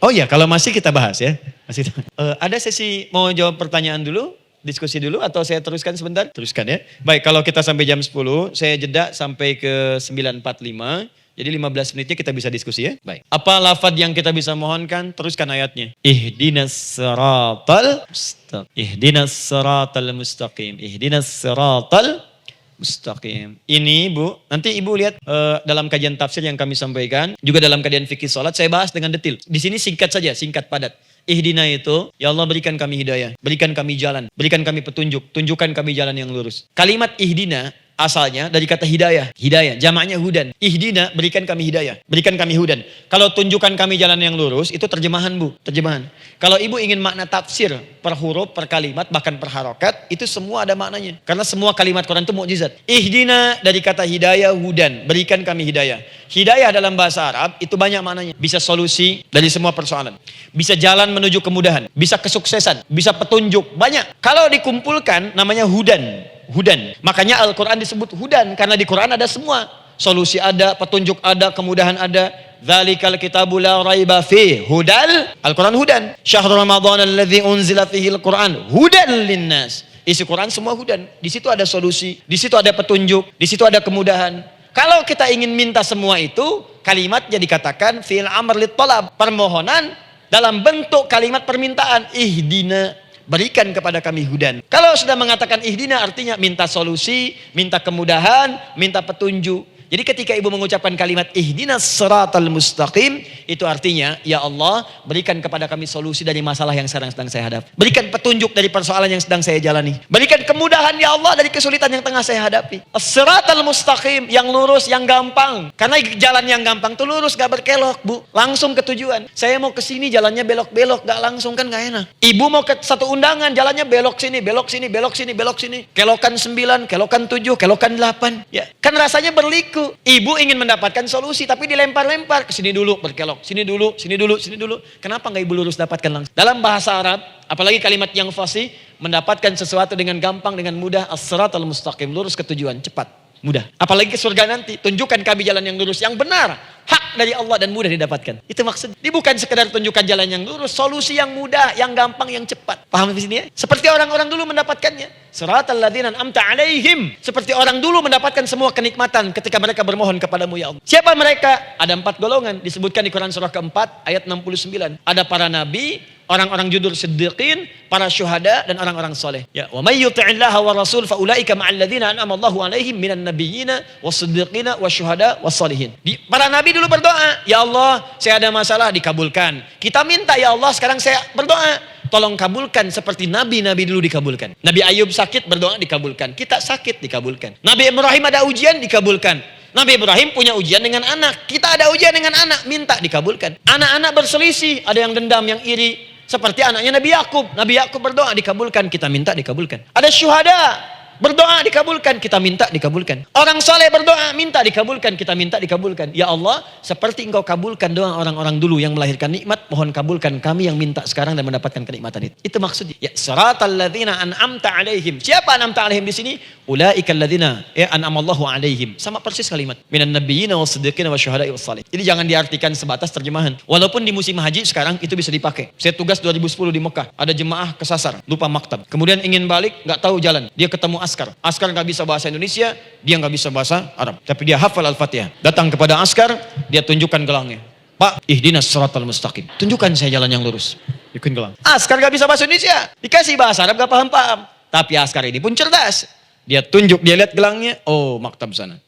Oh ya, kalau masih kita bahas ya. Masih. Ada sesi mau jawab pertanyaan dulu, diskusi dulu, atau saya teruskan sebentar? Teruskan ya. Baik, kalau kita sampai jam 10, saya jeda sampai ke 9.45. Jadi 15 menitnya kita bisa diskusi ya. Baik. Apa lafaz yang kita bisa mohonkan? Teruskan ayatnya. Ihdinas siratal mustaqim. Ihdinas siratal mustaqim. Ihdinas siratal mustaqim. Ini Bu, nanti Ibu lihat dalam kajian tafsir yang kami sampaikan, juga dalam kajian fikih salat saya bahas dengan detail. Di sini singkat saja, singkat padat. Ihdina itu, ya Allah berikan kami hidayah, berikan kami jalan, berikan kami petunjuk, tunjukkan kami jalan yang lurus. Kalimat ihdina asalnya dari kata hidayah. Hidayah, jamaknya hudan. Ihdina, berikan kami hidayah, berikan kami hudan. Kalau tunjukkan kami jalan yang lurus, itu terjemahan Bu, terjemahan. Kalau ibu ingin makna tafsir per huruf, per kalimat, bahkan per harokat, itu semua ada maknanya. Karena semua kalimat Quran itu mukjizat. Ihdina dari kata hidayah, hudan, berikan kami hidayah. Hidayah dalam bahasa Arab itu banyak maknanya. Bisa solusi dari semua persoalan. Bisa jalan menuju kemudahan, bisa kesuksesan, bisa petunjuk, banyak. Kalau dikumpulkan namanya hudan. Hudan. Makanya Al-Quran disebut hudan karena di Quran ada semua. Solusi ada, petunjuk ada, kemudahan ada. Dzalikal kitabu la raiba fi hudal. Al-Quran hudan. Syahrul Ramadan alladzi unzila fihi al-Quran hudan linnas. Isi Quran semua hudan. Di situ ada solusi, di situ ada petunjuk, di situ ada kemudahan. Kalau kita ingin minta semua itu, kalimatnya dikatakan fi'il amr lit talab, permohonan dalam bentuk kalimat permintaan. Ihdina, berikan kepada kami hudan. Kalau sudah mengatakan ihdina artinya minta solusi, minta kemudahan, minta petunjuk. Jadi ketika ibu mengucapkan kalimat ihdinas siratal mustaqim, itu artinya ya Allah berikan kepada kami solusi dari masalah yang sedang saya hadapi. Berikan petunjuk dari persoalan yang sedang saya jalani. Berikan kemudahan ya Allah dari kesulitan yang tengah saya hadapi. As-siratal mustaqim, yang lurus, yang gampang. Karena jalan yang gampang itu lurus, gak berkelok Bu. Langsung ke tujuan. Saya mau ke sini jalannya belok-belok, gak langsung kan gak enak. Ibu mau ke satu undangan jalannya belok sini, belok sini, belok sini, belok sini. Kelokan 9, kelokan 7, kelokan 8. Ya, kan rasanya berliku. Ibu ingin mendapatkan solusi tapi dilempar-lempar ke sini dulu berkelok, sini dulu, sini dulu, sini dulu. Kenapa nggak ibu lurus dapatkan langsung? Dalam bahasa Arab, apalagi kalimat yang fasih, mendapatkan sesuatu dengan gampang, dengan mudah, as-siratal mustaqim, lurus ke tujuan, cepat, mudah. Apalagi ke surga nanti, tunjukkan kami jalan yang lurus, yang benar, hak dari Allah dan mudah didapatkan. Itu maksud. Ini bukan sekedar tunjukkan jalan yang lurus, solusi yang mudah, yang gampang, yang cepat. Paham di sini ya? Seperti orang-orang dulu mendapatkannya. Siratal ladzina an'amta 'alaihim. Seperti orang dulu mendapatkan semua kenikmatan ketika mereka bermohon kepadamu ya Allah. Siapa mereka? Ada 4 golongan disebutkan di Quran surah keempat ayat 69. Ada para nabi, orang-orang jujur siddiqin, para syuhada dan orang-orang soleh. Ya, wa may yuti'illaha wa rasul fa ulaika ma'al ladzina an'ama Allahu 'alaihim minan nabiyyina was-siddiqina wasyuhada was-sholihin. Para nabi dulu berdoa, ya Allah, saya ada masalah dikabulkan. Kita minta ya Allah, sekarang saya berdoa, tolong kabulkan seperti nabi-nabi dulu dikabulkan. Nabi Ayub sakit berdoa dikabulkan. Kita sakit dikabulkan. Nabi Ibrahim ada ujian dikabulkan. Nabi Ibrahim punya ujian dengan anak. Kita ada ujian dengan anak, minta dikabulkan. Anak-anak berselisih, ada yang dendam, yang iri. Seperti anaknya Nabi Yakub. Nabi Yakub berdoa dikabulkan, kita minta dikabulkan. Ada syuhada, berdoa dikabulkan, kita minta dikabulkan. Orang soleh berdoa, minta dikabulkan, kita minta dikabulkan. Ya Allah, seperti engkau kabulkan doa orang-orang dulu yang melahirkan nikmat, mohon kabulkan kami yang minta sekarang dan mendapatkan kenikmatan itu. Itu maksudnya. Ya, siratal ladzina an'amta 'alaihim. Siapa an'amta 'alaihim di sini? Ulaika alladzina an'amallahu alaihim. Sama persis kalimat. Minan nabiyyina was-siddiqina wasyuhada'i was-shalihin. Jadi jangan diartikan sebatas terjemahan. Walaupun di musim haji sekarang itu bisa dipakai. Saya tugas 2010 di Mekah. Ada jemaah kesasar, lupa maktab. Kemudian ingin balik, nggak tahu jalan. Dia ketemu askar. Askar nggak bisa bahasa Indonesia, dia nggak bisa bahasa Arab. Tapi dia hafal Al-Fatihah. Datang kepada askar, dia tunjukkan gelangnya. Pak, ihdinas siratal mustaqim. Tunjukkan saya jalan yang lurus. Ikutin gelang. Askar gak bisa bahasa Indonesia. Dikasih bahasa Arab gak paham-paham. Tapi askar ini pun cerdas. Dia tunjuk, dia lihat gelangnya. Oh, maktab sana.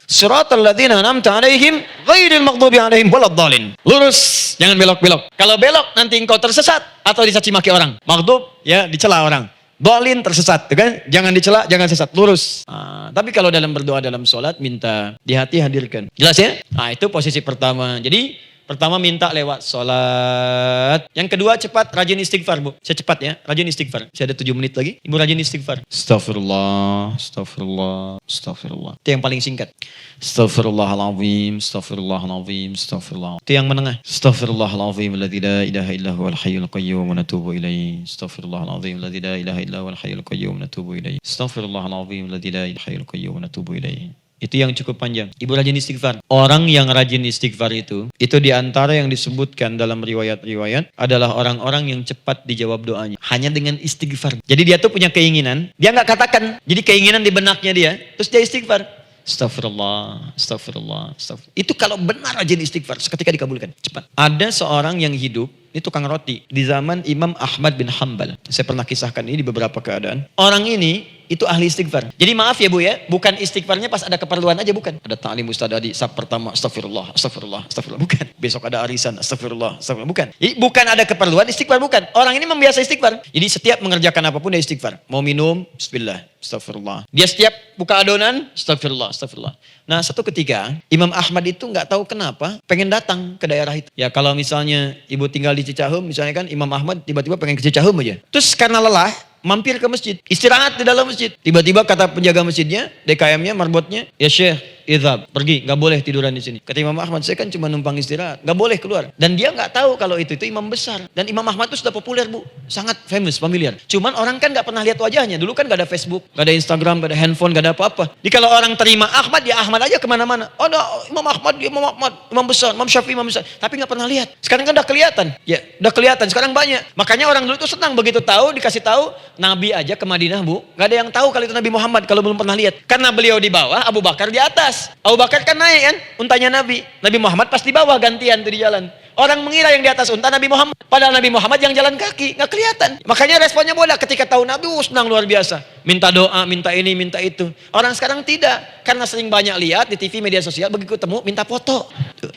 Siratal ladzina an'amta alaihim ghairil maghdubi alaihim waladdallin. Lurus, jangan belok-belok. Kalau belok nanti engkau tersesat atau dicaci maki orang. Maghdub ya dicela orang. Dolin tersesat, kan? Jangan dicela, jangan sesat, lurus. Tapi kalau dalam berdoa dalam sholat minta di hati hadirkan. Jelas ya? Itu posisi pertama. Jadi pertama minta lewat sholat. Yang kedua cepat rajin istighfar, Bu. Saya cepat ya, rajin istighfar. Saya ada 7 menit lagi. Ibu rajin istighfar. Astaghfirullah, astaghfirullah, astaghfirullah. Itu yang paling singkat. Astaghfirullahaladzim, astaghfirullahaladzim, astaghfirullah. Itu yang menengah. Astaghfirullahaladzim, alladzi la ilaha illa huwal hayyul qayyum wa natubu ilaihi. Astaghfirullahaladzim, alladzi la ilaha illa huwal hayyul qayyum wa natubu ilaihi. Astaghfirullahaladzim, alladzi la ilaha illa huwal hayyul qayyum wa natubu ilaihi. Itu yang cukup panjang. Ibu rajin istighfar. Orang yang rajin istighfar itu diantara yang disebutkan dalam riwayat-riwayat adalah orang-orang yang cepat dijawab doanya. Hanya dengan istighfar. Jadi dia tuh punya keinginan, dia nggak katakan. Jadi keinginan di benaknya dia, terus dia istighfar. Astagfirullah, astagfirullah, astagfirullah. Itu kalau benar rajin istighfar, seketika dikabulkan. Cepat. Ada seorang yang hidup, ini tukang roti. Di zaman Imam Ahmad bin Hanbal. Saya pernah kisahkan ini di beberapa keadaan. Orang ini itu ahli istighfar. Jadi maaf ya Bu ya, bukan istighfarnya pas ada keperluan aja, bukan. Ada ta'lim ustaz tadi, sab pertama astagfirullah, astagfirullah, astagfirullah, bukan. Besok ada arisan, astagfirullah, astagfirullah, bukan. Jadi bukan ada keperluan istighfar, bukan. Orang ini membiasa istighfar. Jadi setiap mengerjakan apapun dia istighfar. Mau minum, bismillah, astagfirullah. Dia setiap buka adonan, astagfirullah, astagfirullah. Nah satu ketika Imam Ahmad itu nggak tahu kenapa pengen datang ke daerah itu. Ya kalau misalnya ibu tinggal di Cicahem, misalnya kan Imam Ahmad tiba-tiba pengen ke Cicahem aja. Terus karena lelah, mampir ke masjid, istirahat di dalam masjid. Tiba-tiba kata penjaga masjidnya, DKM-nya, marbotnya, ya Syekh, idhab, pergi, nggak boleh tiduran di sini. Kata Imam Ahmad, saya kan cuma numpang istirahat, nggak boleh keluar. Dan dia nggak tahu kalau itu imam besar. Dan Imam Ahmad itu sudah populer Bu, sangat famous, familiar. Cuman orang kan nggak pernah lihat wajahnya. Dulu kan nggak ada Facebook, nggak ada Instagram, nggak ada handphone, nggak ada apa-apa. Jadi kalau orang terima Ahmad, ya Ahmad aja kemana-mana. Oh, no, Imam Ahmad, imam besar, Imam Syafi'i, imam besar. Tapi nggak pernah lihat. Sekarang kan udah kelihatan, ya, udah kelihatan. Sekarang banyak. Makanya orang dulu itu senang begitu tahu, dikasih tahu, Nabi aja ke Madinah Bu, nggak ada yang tahu kalau itu Nabi Muhammad kalau belum pernah lihat. Karena beliau di bawah, Abu Bakar di atas. Abu Bakar kan naik kan, untanya Nabi. Nabi Muhammad pas di bawah gantian tuh di jalan. Orang mengira yang di atas unta Nabi Muhammad. Padahal Nabi Muhammad yang jalan kaki, nggak kelihatan. Makanya responnya bola ketika tahu Nabi, senang luar biasa. Minta doa, minta ini, minta itu. Orang sekarang tidak, karena sering banyak lihat di TV media sosial, begitu ketemu minta foto.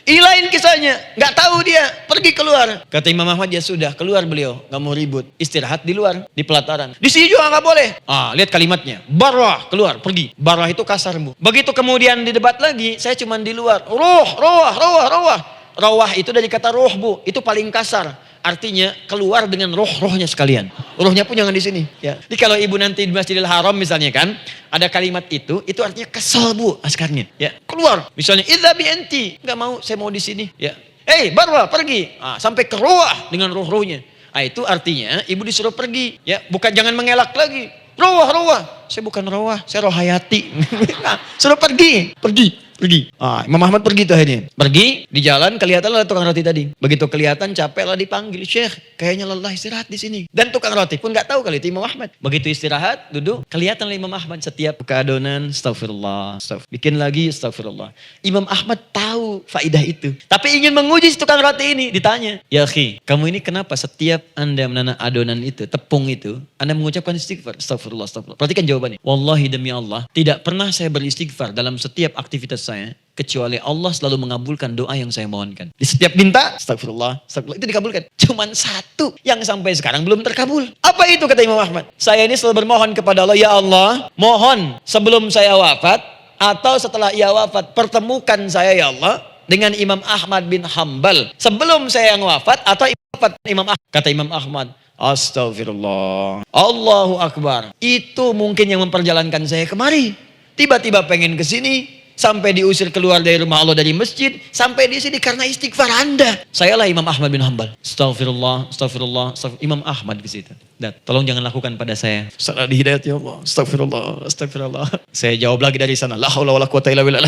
Ilain kisahnya, nggak tahu dia, pergi keluar. Kata Imam Ahmad, ya sudah keluar beliau, nggak mau ribut, istirahat di luar, di pelataran. Di sini juga nggak boleh. Lihat kalimatnya, barwah, keluar, pergi. Barwah itu kasar Bu. Begitu kemudian didebat lagi, saya cuma di luar. Rawah. Rawah itu dari kata roh Bu, itu paling kasar. Artinya keluar dengan rohnya sekalian. Rohnya pun jangan di sini. Ya. Jadi kalau ibu nanti di Masjidil Haram misalnya kan, ada kalimat itu artinya kesel Bu askarnya. Ya, keluar. Misalnya idzabi enti, nggak mau, saya mau di sini. Ya, barwa pergi. Sampai ke roh dengan rohnya. Itu artinya ibu disuruh pergi. Ya, bukan jangan mengelak lagi. Rawah. Saya bukan rawah, saya rohayati. Suruh pergi. Imam Ahmad pergi tuh akhirnya. Pergi, di jalan kelihatan lah tukang roti tadi. Begitu kelihatan capek lah dipanggil, Syekh, kayaknya lelah istirahat di sini. Dan tukang roti pun nggak tahu kalau itu Imam Ahmad. Begitu istirahat, duduk, kelihatan lah Imam Ahmad setiap buka adonan, astagfirullah. Bikin lagi, astagfirullah. Imam Ahmad tahu faidah itu. Tapi ingin menguji si tukang roti ini, ditanya, ya akhi, kamu ini kenapa setiap Anda menanam adonan itu, tepung itu, Anda mengucapkan istighfar, astagfirullah. Perhatikan jawabannya. Wallahi demi Allah, tidak pernah saya beristighfar dalam setiap aktivitas saya, kecuali Allah selalu mengabulkan doa yang saya mohonkan. Di setiap minta, astagfirullah, itu dikabulkan. Cuman satu yang sampai sekarang belum terkabul. Apa itu kata Imam Ahmad? Saya ini selalu bermohon kepada Allah, ya Allah, mohon sebelum saya wafat atau setelah ia wafat, pertemukan saya ya Allah dengan Imam Ahmad bin Hanbal. Sebelum saya yang wafat atau wafat Imam Ahmad. Kata Imam Ahmad, astagfirullah, Allahu Akbar. Itu mungkin yang memperjalankan saya kemari. Tiba-tiba pengen ke sini, sampai diusir keluar dari rumah Allah dari masjid, sampai di sini karena istighfar Anda. Sayalah Imam Ahmad bin Hanbal. Astagfirullah, astagfirullah, astagfirullah. Imam Ahmad ke situ. Dan tolong jangan lakukan pada saya. Salah di hidayat ya Allah. Astagfirullah, astagfirullah. Saya jawab lagi dari sana. La haula wala quwata illa billah.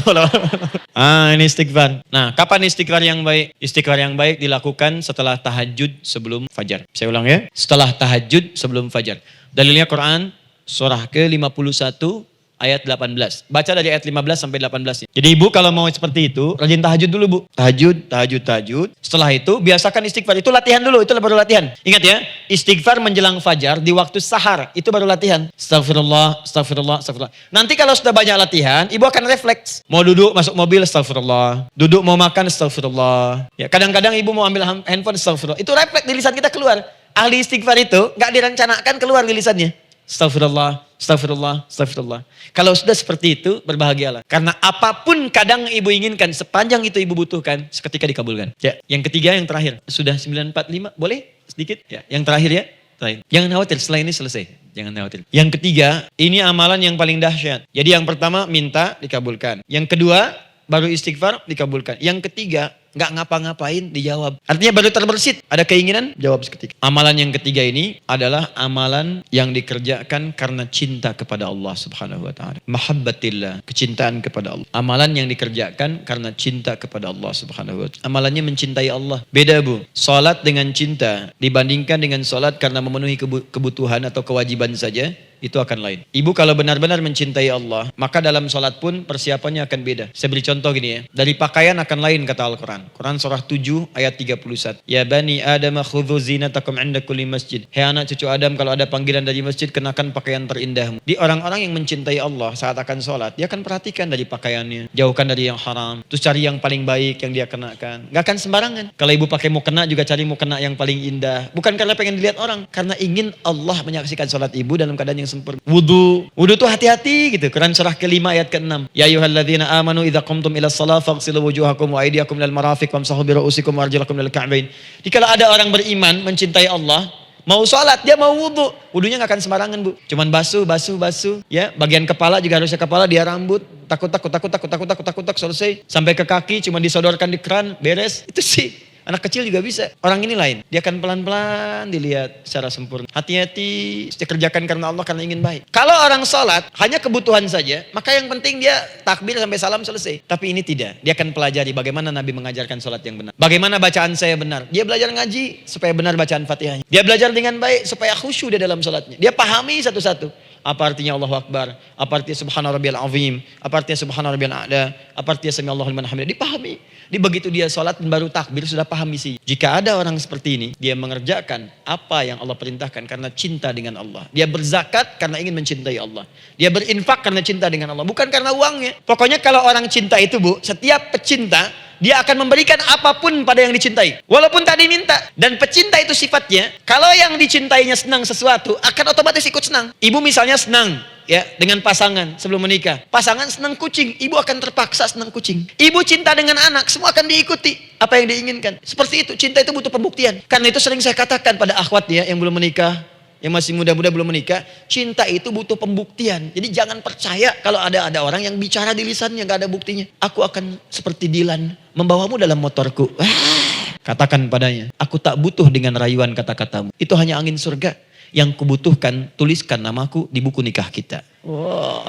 Ini istighfar. Nah, kapan istighfar yang baik? Istighfar yang baik dilakukan setelah tahajud sebelum fajar. Saya ulang ya. Setelah tahajud sebelum fajar. Dalilnya Quran surah ke-51 ayat 18. Baca dari ayat 15 sampai 18. Jadi ibu kalau mau seperti itu, rajin tahajud dulu bu. Tahajud. Setelah itu biasakan istighfar. Itu latihan dulu, itu baru latihan. Ingat ya, istighfar menjelang fajar di waktu sahar. Itu baru latihan. Astagfirullah, astagfirullah, astagfirullah. Nanti kalau sudah banyak latihan, ibu akan refleks. Mau duduk masuk mobil, astagfirullah. Duduk mau makan, astagfirullah. Ya, kadang-kadang ibu mau ambil handphone, astagfirullah. Itu refleks di lisan kita keluar. Ahli istighfar itu gak direncanakan keluar di lisannya. Astagfirullah, astagfirullah, astagfirullah. Kalau sudah seperti itu, berbahagialah. Karena apapun kadang ibu inginkan, sepanjang itu ibu butuhkan, seketika dikabulkan. Ya, yang ketiga, yang terakhir. Sudah 945, boleh sedikit? Ya, yang terakhir ya. Terakhir. Jangan khawatir, setelah ini selesai. Jangan khawatir. Yang ketiga, ini amalan yang paling dahsyat. Jadi yang pertama, minta, dikabulkan. Yang kedua, baru istighfar, dikabulkan. Yang ketiga, nggak ngapa-ngapain dijawab. Artinya baru terbersit, ada keinginan, jawab seketika. Amalan yang ketiga ini adalah amalan yang dikerjakan karena cinta kepada Allah Subhanahu wa taala. Mahabbatillah, kecintaan kepada Allah. Amalan yang dikerjakan karena cinta kepada Allah Subhanahu wa taala. Amalannya mencintai Allah. Beda bu, salat dengan cinta dibandingkan dengan salat karena memenuhi kebutuhan atau kewajiban saja. Itu akan lain. Ibu kalau benar-benar mencintai Allah, maka dalam sholat pun persiapannya akan beda. Saya beri contoh gini ya. Dari pakaian akan lain kata Al-Quran. Quran surah 7 ayat 31. Ya bani Adam khudhu zinatakum 'inda kulli masjid. Hai anak cucu Adam, kalau ada panggilan dari masjid, kenakan pakaian terindahmu. Di orang-orang yang mencintai Allah saat akan sholat, dia akan perhatikan dari pakaiannya. Jauhkan dari yang haram. Terus cari yang paling baik yang dia kenakan. Gak akan sembarangan. Kalau ibu pakai mukena juga cari mukena yang paling indah. Bukan karena pengen dilihat orang. Karena ingin Allah menyaksikan sholat ibu dalam keadaan yang sempurna. Wudu tuh hati-hati gitu. Quran surah ke-5 ayat ke-6. Ya ayyuhalladzina amanu idza qumtum ila shalah faghsilu wujuhakum wa aydiyakum ilal marafiq wamsahu bi ru'usikum wa arjulakum ilal ka'bain. Jadi kalau ada orang beriman mencintai Allah, mau sholat dia mau wudu, wudunya nggak akan sembarangan bu. Cuman basuh. Ya, bagian kepala juga harusnya kepala, dia rambut. Takut selesai. Sampai ke kaki cuma disodorkan di keran, beres. Itu sih. Anak kecil juga bisa. Orang ini lain. Dia akan pelan-pelan dilihat secara sempurna. Hati-hati. Kerjakan karena Allah, karena ingin baik. Kalau orang sholat hanya kebutuhan saja, maka yang penting dia takbir sampai salam selesai. Tapi ini tidak. Dia akan pelajari bagaimana Nabi mengajarkan sholat yang benar. Bagaimana bacaan saya benar. Dia belajar ngaji supaya benar bacaan Fatihahnya. Dia belajar dengan baik supaya khusyuk di dalam sholatnya. Dia pahami satu-satu. Apa artinya Allahu Akbar? Apa artinya Subhana Rabbiyal Azim? Apa artinya Subhana Rabbiyal A'la? Apa artinya Sami Allahu liman hamidah? Dipahami. Di begitu dia sholat baru takbir sudah paham misi. Jika ada orang seperti ini, dia mengerjakan apa yang Allah perintahkan karena cinta dengan Allah. Dia berzakat karena ingin mencintai Allah. Dia berinfak karena cinta dengan Allah, bukan karena uangnya. Pokoknya kalau orang cinta itu bu, setiap pecinta dia akan memberikan apapun pada yang dicintai. Walaupun tadi minta. Dan pecinta itu sifatnya, kalau yang dicintainya senang sesuatu, akan otomatis ikut senang. Ibu misalnya senang ya dengan pasangan sebelum menikah. Pasangan senang kucing, ibu akan terpaksa senang kucing. Ibu cinta dengan anak, semua akan diikuti apa yang diinginkan. Seperti itu, cinta itu butuh pembuktian. Karena itu sering saya katakan pada akhwat ya yang belum menikah, yang masih muda-muda belum menikah, cinta itu butuh pembuktian. Jadi jangan percaya kalau ada orang yang bicara di lisannya gak ada buktinya. Aku akan seperti Dilan, membawamu dalam motorku. Katakan padanya, aku tak butuh dengan rayuan kata-katamu. Itu hanya angin surga. Yang kubutuhkan, tuliskan namaku di buku nikah kita. Wah,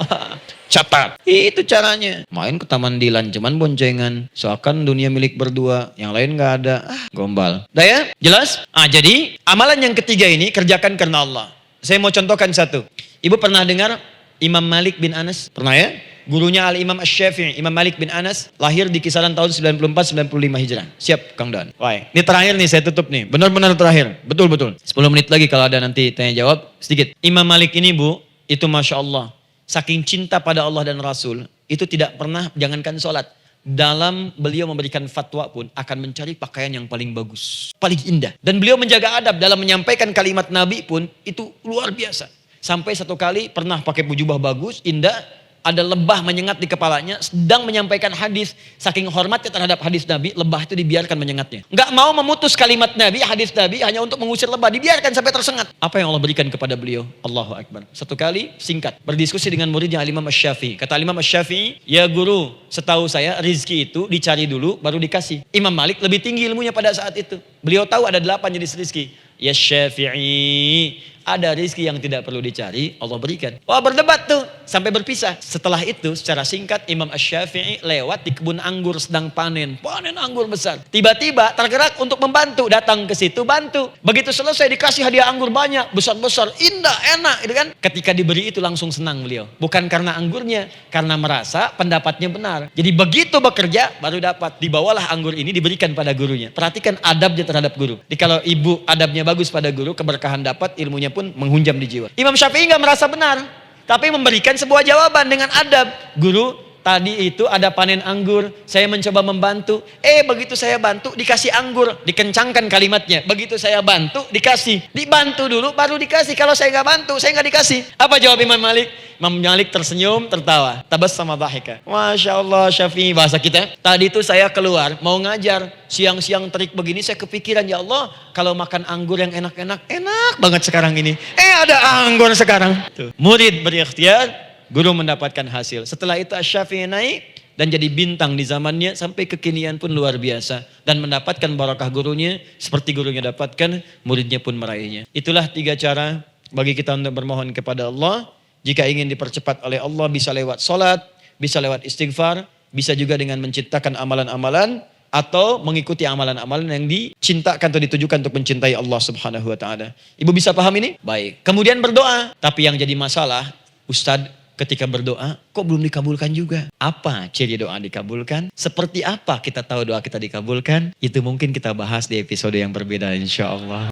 catat. Itu caranya. Main ke Taman Dilan, cuman boncengan. Seakan dunia milik berdua, yang lain gak ada. Gombal. Dah ya? Jelas? Jadi amalan yang ketiga ini kerjakan karena Allah. Saya mau contohkan satu. Ibu pernah dengar Imam Malik bin Anas? Pernah ya? Gurunya Al-Imam Asy-Syafi'i, Imam Malik bin Anas, lahir di kisaran tahun 94-95 Hijrah. Siap Kang Dan? Wah, ini terakhir nih, saya tutup nih. Benar-benar terakhir. Betul-betul. 10 menit lagi kalau ada nanti tanya jawab, sedikit. Imam Malik ini bu, itu Masya Allah. Saking cinta pada Allah dan Rasul, itu tidak pernah, jangankan sholat. Dalam beliau memberikan fatwa pun akan mencari pakaian yang paling bagus. Paling indah. Dan beliau menjaga adab dalam menyampaikan kalimat Nabi pun, itu luar biasa. Sampai satu kali pernah pakai jubah bagus, indah. ada lebah menyengat di kepalanya, sedang menyampaikan hadis. Saking hormatnya terhadap hadis Nabi, lebah itu dibiarkan menyengatnya. Nggak mau memutus kalimat Nabi, hadis Nabi, hanya untuk mengusir lebah. Dibiarkan sampai tersengat. Apa yang Allah berikan kepada beliau? Allahu Akbar. Satu kali singkat, berdiskusi dengan muridnya Imam Asy-Syafi'i. Kata Imam Asy-Syafi'i, ya guru, setahu saya rizki itu dicari dulu, baru dikasih. Imam Malik lebih tinggi ilmunya pada saat itu. Beliau tahu ada 8 jenis rizki. Ya Syafi'i, ada rizki yang tidak perlu dicari, Allah berikan. Wah, berdebat tuh sampai berpisah. Setelah itu secara singkat Imam Asy-Syafi'i lewat di kebun anggur sedang panen anggur besar. Tiba-tiba tergerak untuk membantu, datang ke situ bantu. Begitu selesai dikasih hadiah anggur banyak, besar-besar, indah, enak, gitu kan? Ketika diberi itu langsung senang beliau. Bukan karena anggurnya, karena merasa pendapatnya benar. Jadi begitu bekerja baru dapat. Dibawalah anggur ini diberikan pada gurunya. Perhatikan adabnya terhadap guru. Jadi kalau ibu adabnya bagus pada guru, keberkahan dapat, ilmunya pun menghunjam di jiwa. Imam Syafi'i nggak merasa benar, tapi memberikan sebuah jawaban dengan adab. Guru, tadi itu ada panen anggur, saya mencoba membantu. Begitu saya bantu dikasih anggur, dikencangkan kalimatnya. Begitu saya bantu dikasih, dibantu dulu baru dikasih. Kalau saya nggak bantu, saya nggak dikasih. Apa jawab Imam Malik? Imam Malik tersenyum, tertawa. Tabassama dhahika. Masya Allah, Syafi'i bahasa kita. Tadi itu saya keluar mau ngajar, siang-siang terik begini saya kepikiran, ya Allah, kalau makan anggur yang enak-enak, enak banget sekarang ini. Ada anggur sekarang. Tuh. Murid berikhtiar, guru mendapatkan hasil. Setelah itu Asy-Syafi'i naik dan jadi bintang di zamannya sampai kekinian pun luar biasa. Dan mendapatkan barakah gurunya seperti gurunya dapatkan, muridnya pun meraihnya. Itulah 3 cara bagi kita untuk bermohon kepada Allah. Jika ingin dipercepat oleh Allah, bisa lewat salat, bisa lewat istighfar, bisa juga dengan menciptakan amalan-amalan, atau mengikuti amalan-amalan yang dicintakan atau ditujukan untuk mencintai Allah Subhanahu wa taala. Ibu bisa paham ini? Baik. Kemudian berdoa. Tapi yang jadi masalah, Ustadz, ketika berdoa kok belum dikabulkan juga? Apa ciri doa dikabulkan? Seperti apa kita tahu doa kita dikabulkan? Itu mungkin kita bahas di episode yang berbeda, insya Allah.